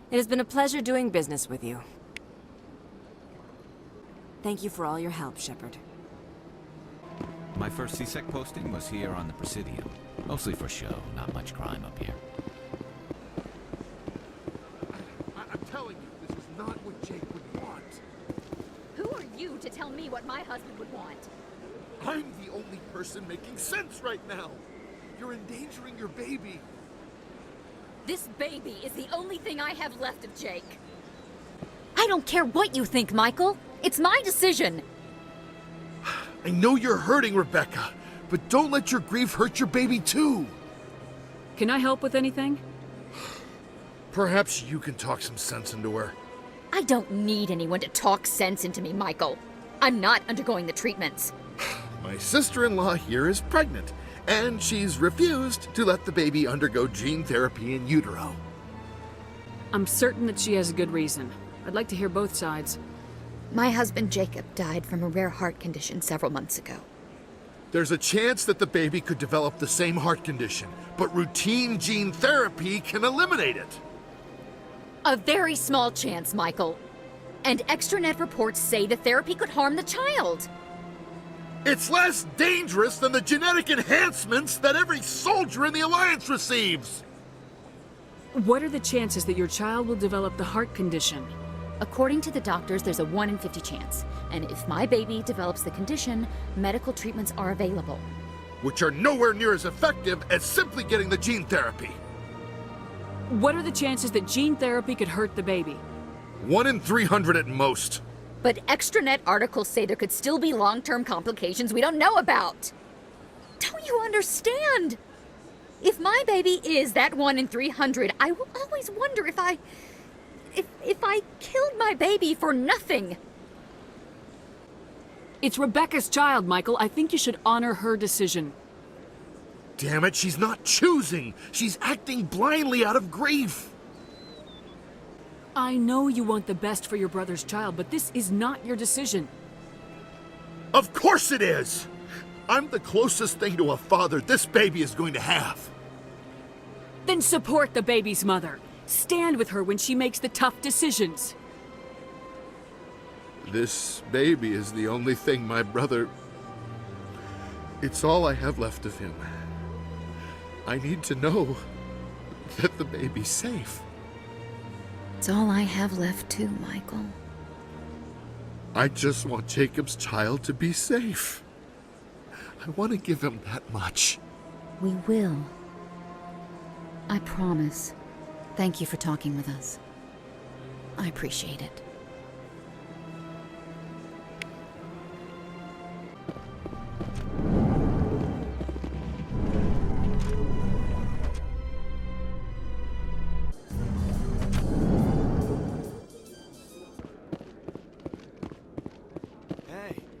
It has been a pleasure doing business with you. Thank you for all your help, Shepard. My first CSEC posting was here on the Presidium. Mostly for show, not much crime up here. I'm telling you, this is not what Jake would want. Who are you to tell me what my husband would want? I'm the only person making sense right now. You're endangering your baby. This baby is the only thing I have left of Jake. I don't care what you think, Michael. It's my decision. I know you're hurting, Rebecca, but don't let your grief hurt your baby too. Can I help with anything? Perhaps you can talk some sense into her. I don't need anyone to talk sense into me, Michael. I'm not undergoing the treatments. My sister-in-law here is pregnant, and she's refused to let the baby undergo gene therapy in utero. I'm certain that she has a good reason. I'd like to hear both sides. My husband Jacob died from a rare heart condition several months ago. There's a chance that the baby could develop the same heart condition, but routine gene therapy can eliminate it. A very small chance, Michael. And extranet reports say the therapy could harm the child. It's less dangerous than the genetic enhancements that every soldier in the Alliance receives. What are the chances that your child will develop the heart condition? According to the doctors, there's a 1 in 50 chance. And if my baby develops the condition, medical treatments are available. Which are nowhere near as effective as simply getting the gene therapy. What are the chances that gene therapy could hurt the baby? 1 in 300 at most. But extranet articles say there could still be long-term complications we don't know about. Don't you understand? If my baby is that 1 in 300, I will always wonder if I killed my baby for nothing. It's Rebecca's child, Michael. I think you should honor her decision. Damn it, she's not choosing. She's acting blindly out of grief. I know you want the best for your brother's child, but this is not your decision. Of course it is! I'm the closest thing to a father this baby is going to have. Then support the baby's mother. Stand with her when she makes the tough decisions. This baby is the only thing my brother... It's all I have left of him. I need to know that the baby's safe. It's all I have left too, Michael. I just want Jacob's child to be safe. I want to give him that much. We will. I promise. Thank you for talking with us. I appreciate it.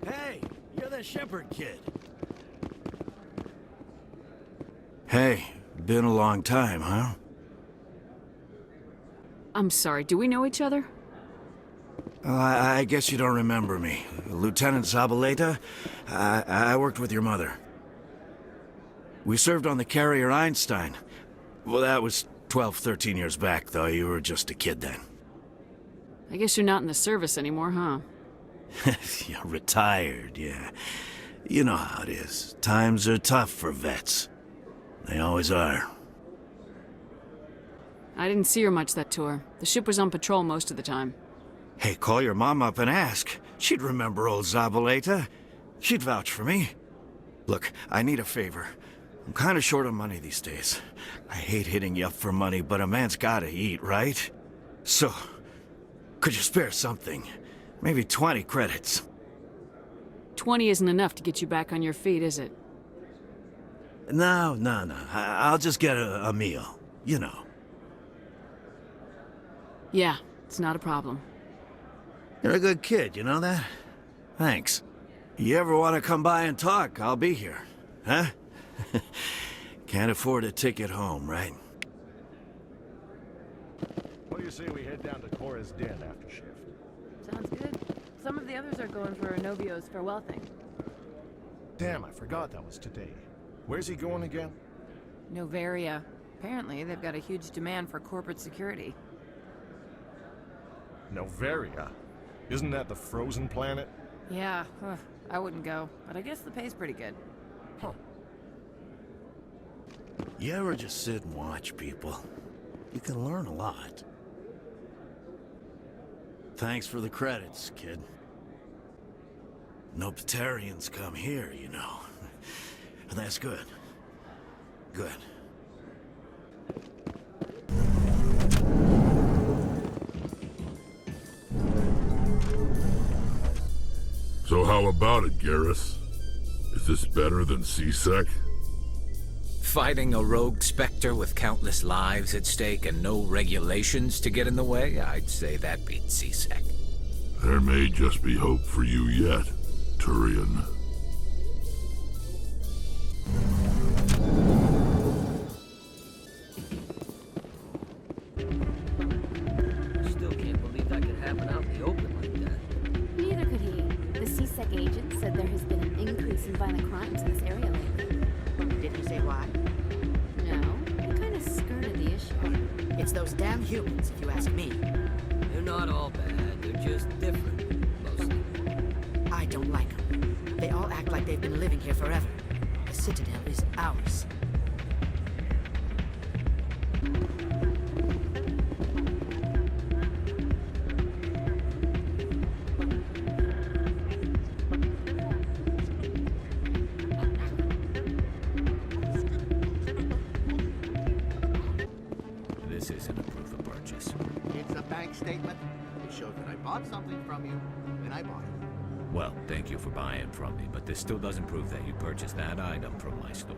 Hey, you're that Shepard kid. Hey, been a long time, huh? I'm sorry, do we know each other? Well, I guess you don't remember me. Lieutenant Zabaleta? I worked with your mother. We served on the carrier Einstein. Well, that was 12, 13 years back, though. You were just a kid then. I guess you're not in the service anymore, huh? Yeah, retired, yeah. You know how it is. Times are tough for vets. They always are. I didn't see her much that tour. The ship was on patrol most of the time. Hey, call your mom up and ask. She'd remember old Zabaleta. She'd vouch for me. Look, I need a favor. I'm kind of short on money these days. I hate hitting you up for money, but a man's gotta eat, right? So, could you spare something? Maybe 20 credits. 20 isn't enough to get you back on your feet, is it? No. I'll just get a meal. You know. Yeah, it's not a problem. You're a good kid, you know that? Thanks. You ever want to come by and talk, I'll be here. Huh? Can't afford a ticket home, right? What do you say we head down to Cora's den after shift? Sounds good. Some of the others are going for Novio's farewell thing. Damn, I forgot that was today. Where's he going again? Novaria. Apparently, they've got a huge demand for corporate security. Novaria? Isn't that the frozen planet? Yeah, I wouldn't go, but I guess the pay's pretty good. Huh. You ever just sit and watch people? You can learn a lot. Thanks for the credits, kid. No Batarians come here, you know. That's good. Good. So how about it, Garrus? Is this better than C-Sec? Fighting a rogue Spectre with countless lives at stake and no regulations to get in the way? I'd say that beats C-Sec. There may just be hope for you yet, Turian. Still can't believe that could happen out in the open like that. Neither could he. The C-Sec agent said there has been an increase in violent crimes in this area lately. Did he say why? No, he kind of skirted the issue. It's those damn humans, if you ask me. They're not all bad, they're just different, mostly. I don't like them. They all act like they've been living here forever. The Citadel is ours. This isn't a proof of purchase. It's a bank statement. It shows that I bought something from you, and I bought it. Well, thank you for buying from me, but this still doesn't prove that you purchased that item from my store.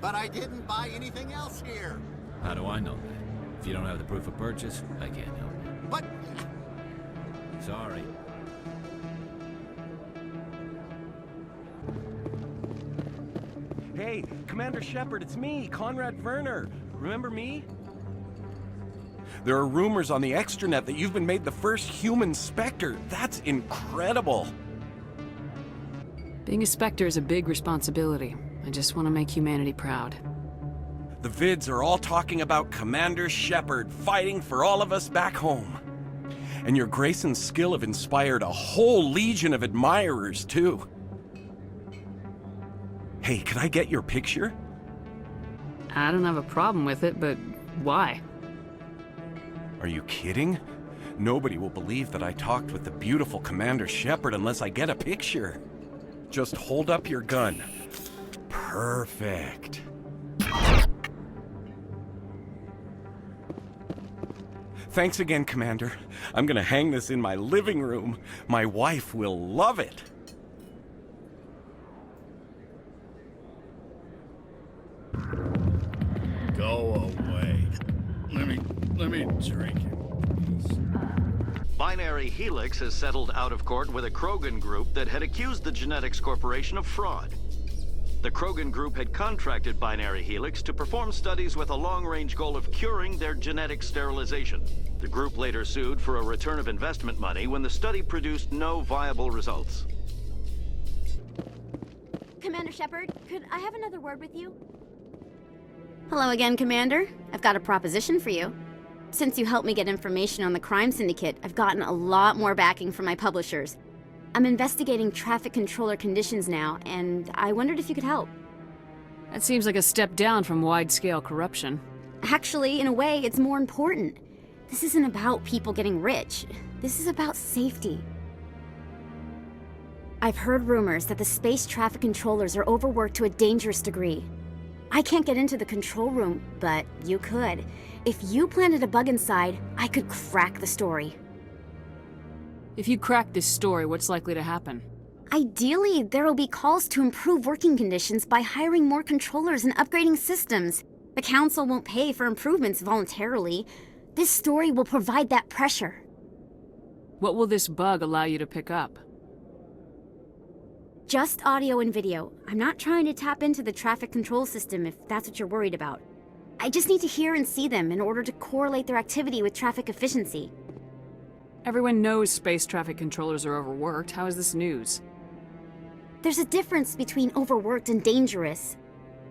But I didn't buy anything else here. How do I know that? If you don't have the proof of purchase, I can't help you. But... Sorry. Hey, Commander Shepard, it's me, Conrad Werner. Remember me? There are rumors on the extranet that you've been made the first human Spectre. That's incredible. Being a Spectre is a big responsibility. I just want to make humanity proud. The vids are all talking about Commander Shepard fighting for all of us back home. And your grace and skill have inspired a whole legion of admirers, too. Hey, could I get your picture? I don't have a problem with it, but why? Are you kidding? Nobody will believe that I talked with the beautiful Commander Shepard unless I get a picture. Just hold up your gun. Perfect. Thanks again, Commander. I'm gonna hang this in my living room. My wife will love it. Go away. Let me drink it. Binary Helix has settled out of court with a Krogan group that had accused the Genetics Corporation of fraud. The Krogan group had contracted Binary Helix to perform studies with a long-range goal of curing their genetic sterilization. The group later sued for a return of investment money when the study produced no viable results. Commander Shepard, could I have another word with you? Hello again, Commander. I've got a proposition for you. Since you helped me get information on the crime syndicate, I've gotten a lot more backing from my publishers. I'm investigating traffic controller conditions now, and I wondered if you could help. That seems like a step down from wide-scale corruption. Actually, in a way, it's more important. This isn't about people getting rich. This is about safety. I've heard rumors that the space traffic controllers are overworked to a dangerous degree. I can't get into the control room, but you could. If you planted a bug inside, I could crack the story. If you crack this story, what's likely to happen? Ideally, there will be calls to improve working conditions by hiring more controllers and upgrading systems. The Council won't pay for improvements voluntarily. This story will provide that pressure. What will this bug allow you to pick up? Just audio and video. I'm not trying to tap into the traffic control system if that's what you're worried about. I just need to hear and see them in order to correlate their activity with traffic efficiency. Everyone knows space traffic controllers are overworked. How is this news? There's a difference between overworked and dangerous.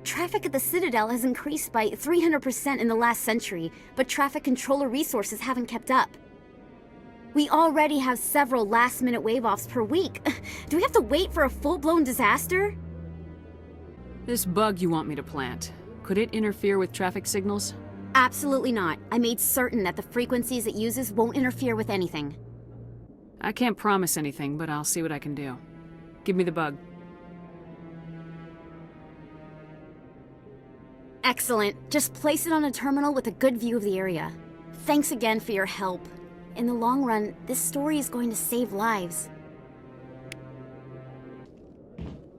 Traffic at the Citadel has increased by 300% in the last century, but traffic controller resources haven't kept up. We already have several last-minute wave-offs per week. Do we have to wait for a full-blown disaster? This bug you want me to plant, could it interfere with traffic signals? Absolutely not. I made certain that the frequencies it uses won't interfere with anything. I can't promise anything, but I'll see what I can do. Give me the bug. Excellent. Just place it on a terminal with a good view of the area. Thanks again for your help. In the long run, this story is going to save lives.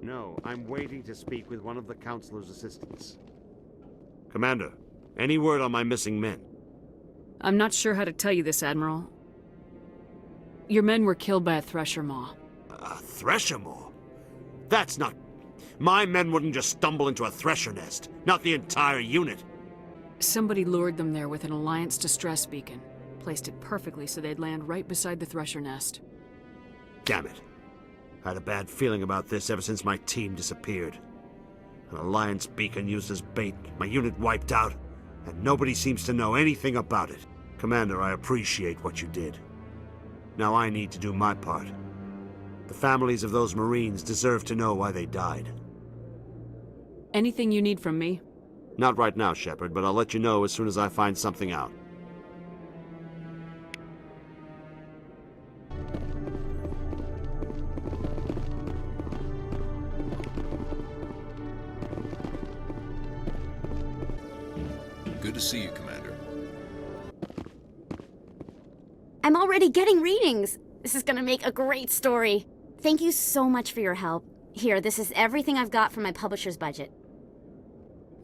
No, I'm waiting to speak with one of the Councilor's assistants. Commander, any word on my missing men? I'm not sure how to tell you this, Admiral. Your men were killed by a thresher maw. A thresher maw? That's not... My men wouldn't just stumble into a thresher nest. Not the entire unit. Somebody lured them there with an Alliance distress beacon. Placed it perfectly so they'd land right beside the thresher nest. Damn it. I had a bad feeling about this ever since my team disappeared. An Alliance beacon used as bait, my unit wiped out, and nobody seems to know anything about it. Commander, I appreciate what you did. Now I need to do my part. The families of those Marines deserve to know why they died. Anything you need from me? Not right now, Shepard, but I'll let you know as soon as I find something out. Good to see you, Commander. I'm already getting readings. This is gonna make a great story. Thank you so much for your help. Here, this is everything I've got from my publisher's budget.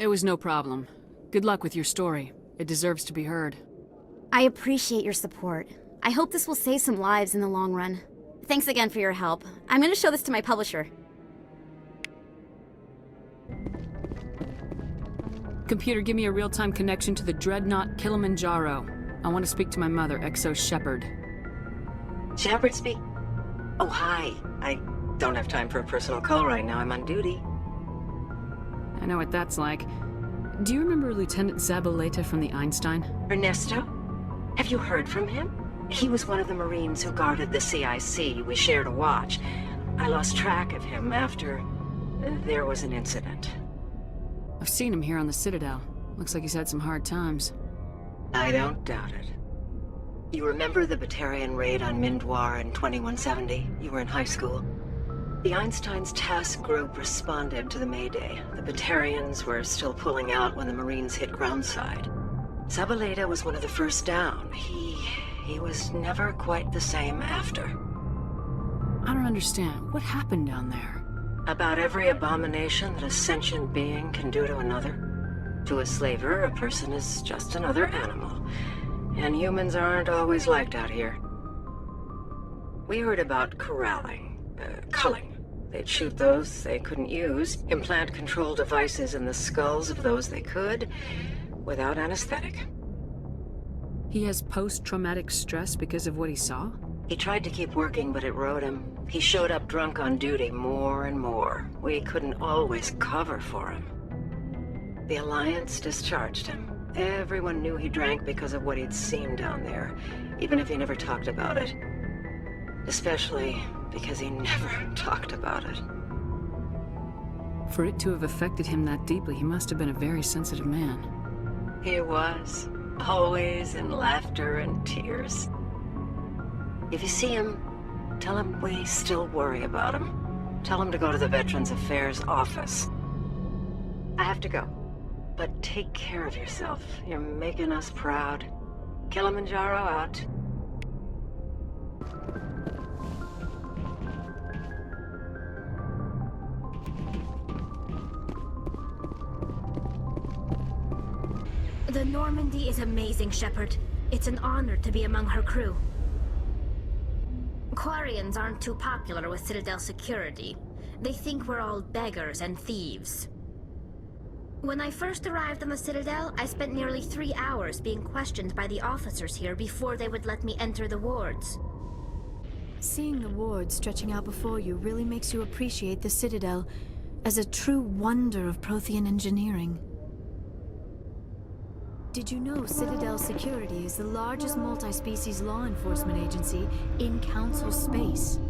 It was no problem. Good luck with your story. It deserves to be heard. I appreciate your support. I hope this will save some lives in the long run. Thanks again for your help. I'm gonna show this to my publisher. Computer, give me a real-time connection to the Dreadnought Kilimanjaro. I want to speak to my mother, Exo Shepard. Shepard speak? Oh, hi. I don't have time for a personal call right now. I'm on duty. I know what that's like. Do you remember Lieutenant Zabaleta from the Einstein? Ernesto? Have you heard from him? He was one of the Marines who guarded the CIC. We shared a watch. I lost track of him after there was an incident. I've seen him here on the Citadel. Looks like he's had some hard times. I don't doubt it. You remember the Batarian raid on Mindwar in 2170? You were in high school. The Einstein's task group responded to the Mayday. The Batarians were still pulling out when the Marines hit groundside. Zabaleta was one of the first down. He was never quite the same after. I don't understand. What happened down there? About every abomination that a sentient being can do to another. To a slaver, a person is just another animal. And humans aren't always liked out here. We heard about corralling, culling. They'd shoot those they couldn't use, implant control devices in the skulls of those they could, without anesthetic. He has post-traumatic stress because of what he saw? He tried to keep working, but it rode him. He showed up drunk on duty more and more. We couldn't always cover for him. The Alliance discharged him. Everyone knew he drank because of what he'd seen down there, even if he never talked about it. Especially because he never talked about it. For it to have affected him that deeply, he must have been a very sensitive man. He was. Always in laughter and tears. If you see him, tell him we still worry about him. Tell him to go to the Veterans Affairs office. I have to go. But take care of yourself. You're making us proud. Kilimanjaro out. The Normandy is amazing, Shepard. It's an honor to be among her crew. Quarians aren't too popular with Citadel security. They think we're all beggars and thieves. When I first arrived on the Citadel, I spent nearly 3 hours being questioned by the officers here before they would let me enter the wards. Seeing the wards stretching out before you really makes you appreciate the Citadel as a true wonder of Prothean engineering. Did you know Citadel Security is the largest multi-species law enforcement agency in Council space?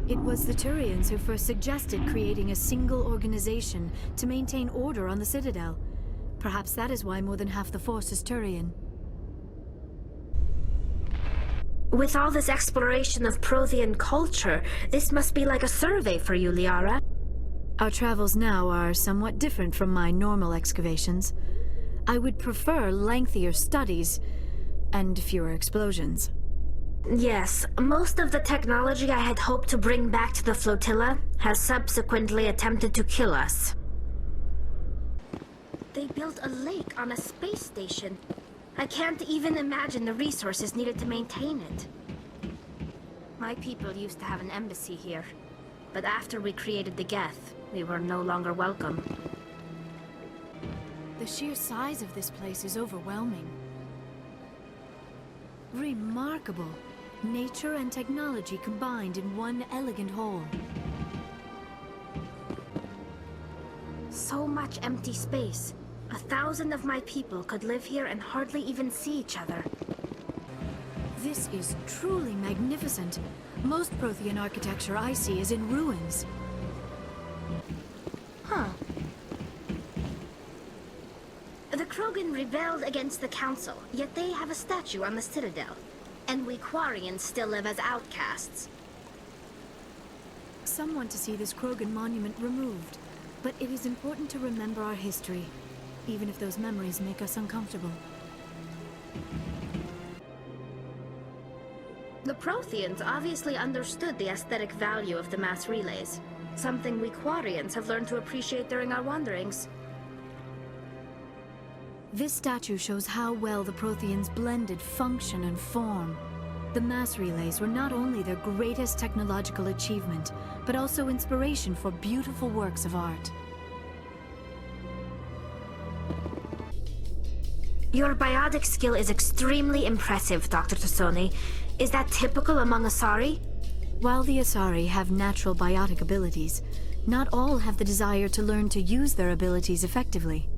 It was the Turians who first suggested creating a single organization to maintain order on the Citadel. Perhaps that is why more than half the force is Turian. With all this exploration of Prothean culture, this must be like a survey for you, Liara. Our travels now are somewhat different from my normal excavations. I would prefer lengthier studies and fewer explosions. Yes, most of the technology I had hoped to bring back to the flotilla has subsequently attempted to kill us. They built a lake on a space station. I can't even imagine the resources needed to maintain it. My people used to have an embassy here, but after we created the Geth, we were no longer welcome. The sheer size of this place is overwhelming. Remarkable. Nature and technology combined in one elegant whole. So much empty space. 1,000 of my people could live here and hardly even see each other. This is truly magnificent. Most Prothean architecture I see is in ruins. Huh. The Krogan rebelled against the Council, yet they have a statue on the Citadel. And we Quarians still live as outcasts. Some want to see this Krogan monument removed, but it is important to remember our history, even if those memories make us uncomfortable. The Protheans obviously understood the aesthetic value of the mass relays, something we Quarians have learned to appreciate during our wanderings. This statue shows how well the Protheans blended function and form. The mass relays were not only their greatest technological achievement, but also inspiration for beautiful works of art. Your biotic skill is extremely impressive, Dr. Tassoni. Is that typical among Asari? While the Asari have natural biotic abilities, not all have the desire to learn to use their abilities effectively.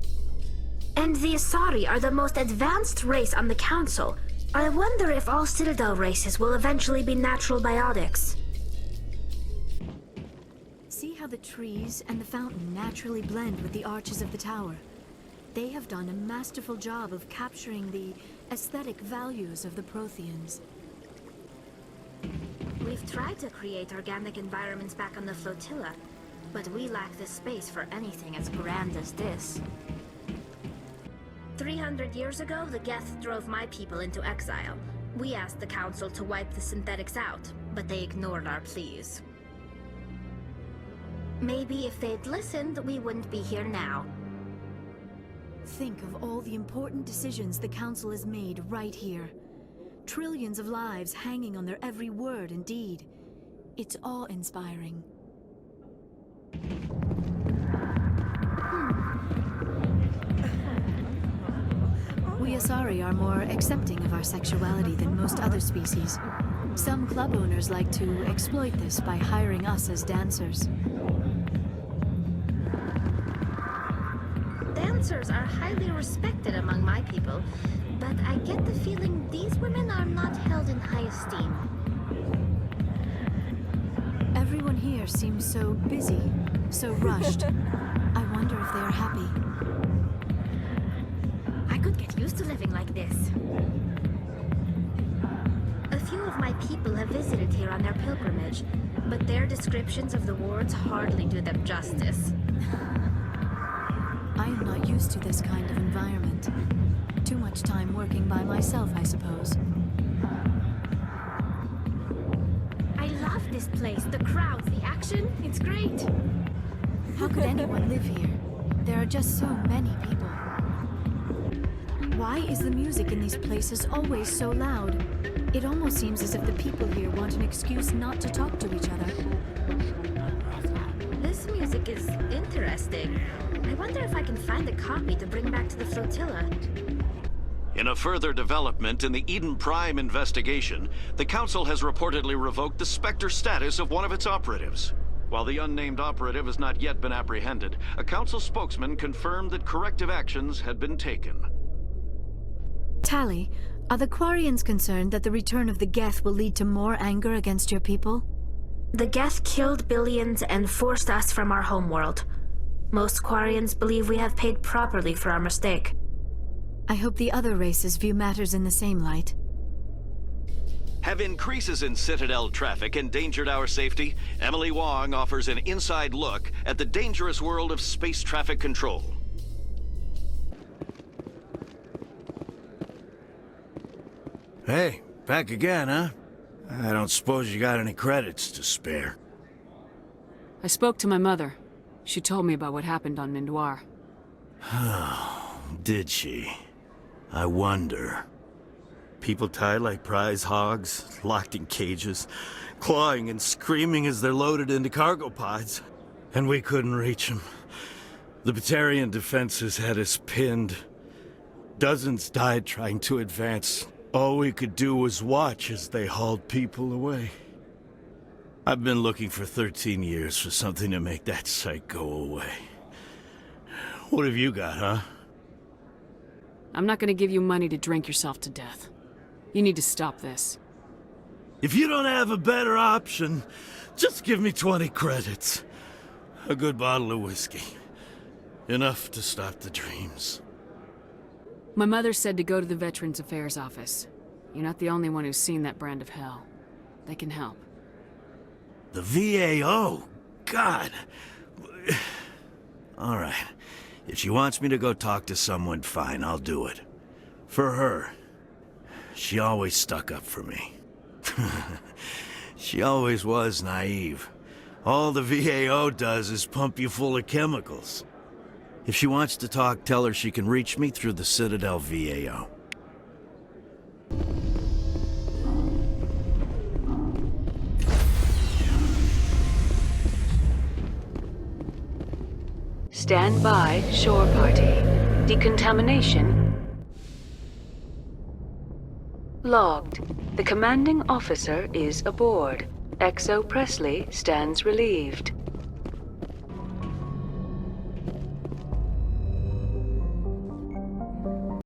And the Asari are the most advanced race on the Council. I wonder if all Citadel races will eventually be natural biotics. See how the trees and the fountain naturally blend with the arches of the tower. They have done a masterful job of capturing the aesthetic values of the Protheans. We've tried to create organic environments back on the flotilla, but we lack the space for anything as grand as this. 300 years ago, the Geth drove my people into exile. We asked the Council to wipe the synthetics out, but they ignored our pleas. Maybe if they'd listened, we wouldn't be here now. Think of all the important decisions the Council has made right here. Trillions of lives hanging on their every word and deed. It's awe-inspiring. We Asari are more accepting of our sexuality than most other species. Some club owners like to exploit this by hiring us as dancers. Dancers are highly respected among my people, but I get the feeling these women are not held in high esteem. Everyone here seems so busy, so rushed. I wonder if they are happy. I could get used to living like this. A few of my people have visited here on their pilgrimage, but their descriptions of the wards hardly do them justice. I am not used to this kind of environment. Too much time working by myself, I suppose. I love this place. The crowds, the action, it's great. How could anyone live here? There are just so many people. Why is the music in these places always so loud? It almost seems as if the people here want an excuse not to talk to each other. This music is interesting. I wonder if I can find a copy to bring back to the flotilla. In a further development in the Eden Prime investigation, the Council has reportedly revoked the Spectre status of one of its operatives. While the unnamed operative has not yet been apprehended, a Council spokesman confirmed that corrective actions had been taken. Tally, are the Quarians concerned that the return of the Geth will lead to more anger against your people? The Geth killed billions and forced us from our homeworld. Most Quarians believe we have paid properly for our mistake. I hope the other races view matters in the same light. Have increases in Citadel traffic endangered our safety? Emily Wong offers an inside look at the dangerous world of space traffic control. Hey, back again, huh? I don't suppose you got any credits to spare. I spoke to my mother. She told me about what happened on Mindoir. Did she? I wonder. People tied like prize hogs, locked in cages, clawing and screaming as they're loaded into cargo pods. And we couldn't reach them. The Batarian defenses had us pinned. Dozens died trying to advance. All we could do was watch as they hauled people away. I've been looking for 13 years for something to make that sight go away. What have you got, huh? I'm not gonna give you money to drink yourself to death. You need to stop this. If you don't have a better option, just give me 20 credits. A good bottle of whiskey. Enough to stop the dreams. My mother said to go to the Veterans Affairs office. You're not the only one who's seen that brand of hell. They can help. The VAO? God. All right. If she wants me to go talk to someone, fine, I'll do it. For her. She always stuck up for me. She always was naive. All the VAO does is pump you full of chemicals. If she wants to talk, tell her she can reach me through the Citadel VAO. Stand by, shore party. Decontamination logged. The commanding officer is aboard. XO Presley stands relieved.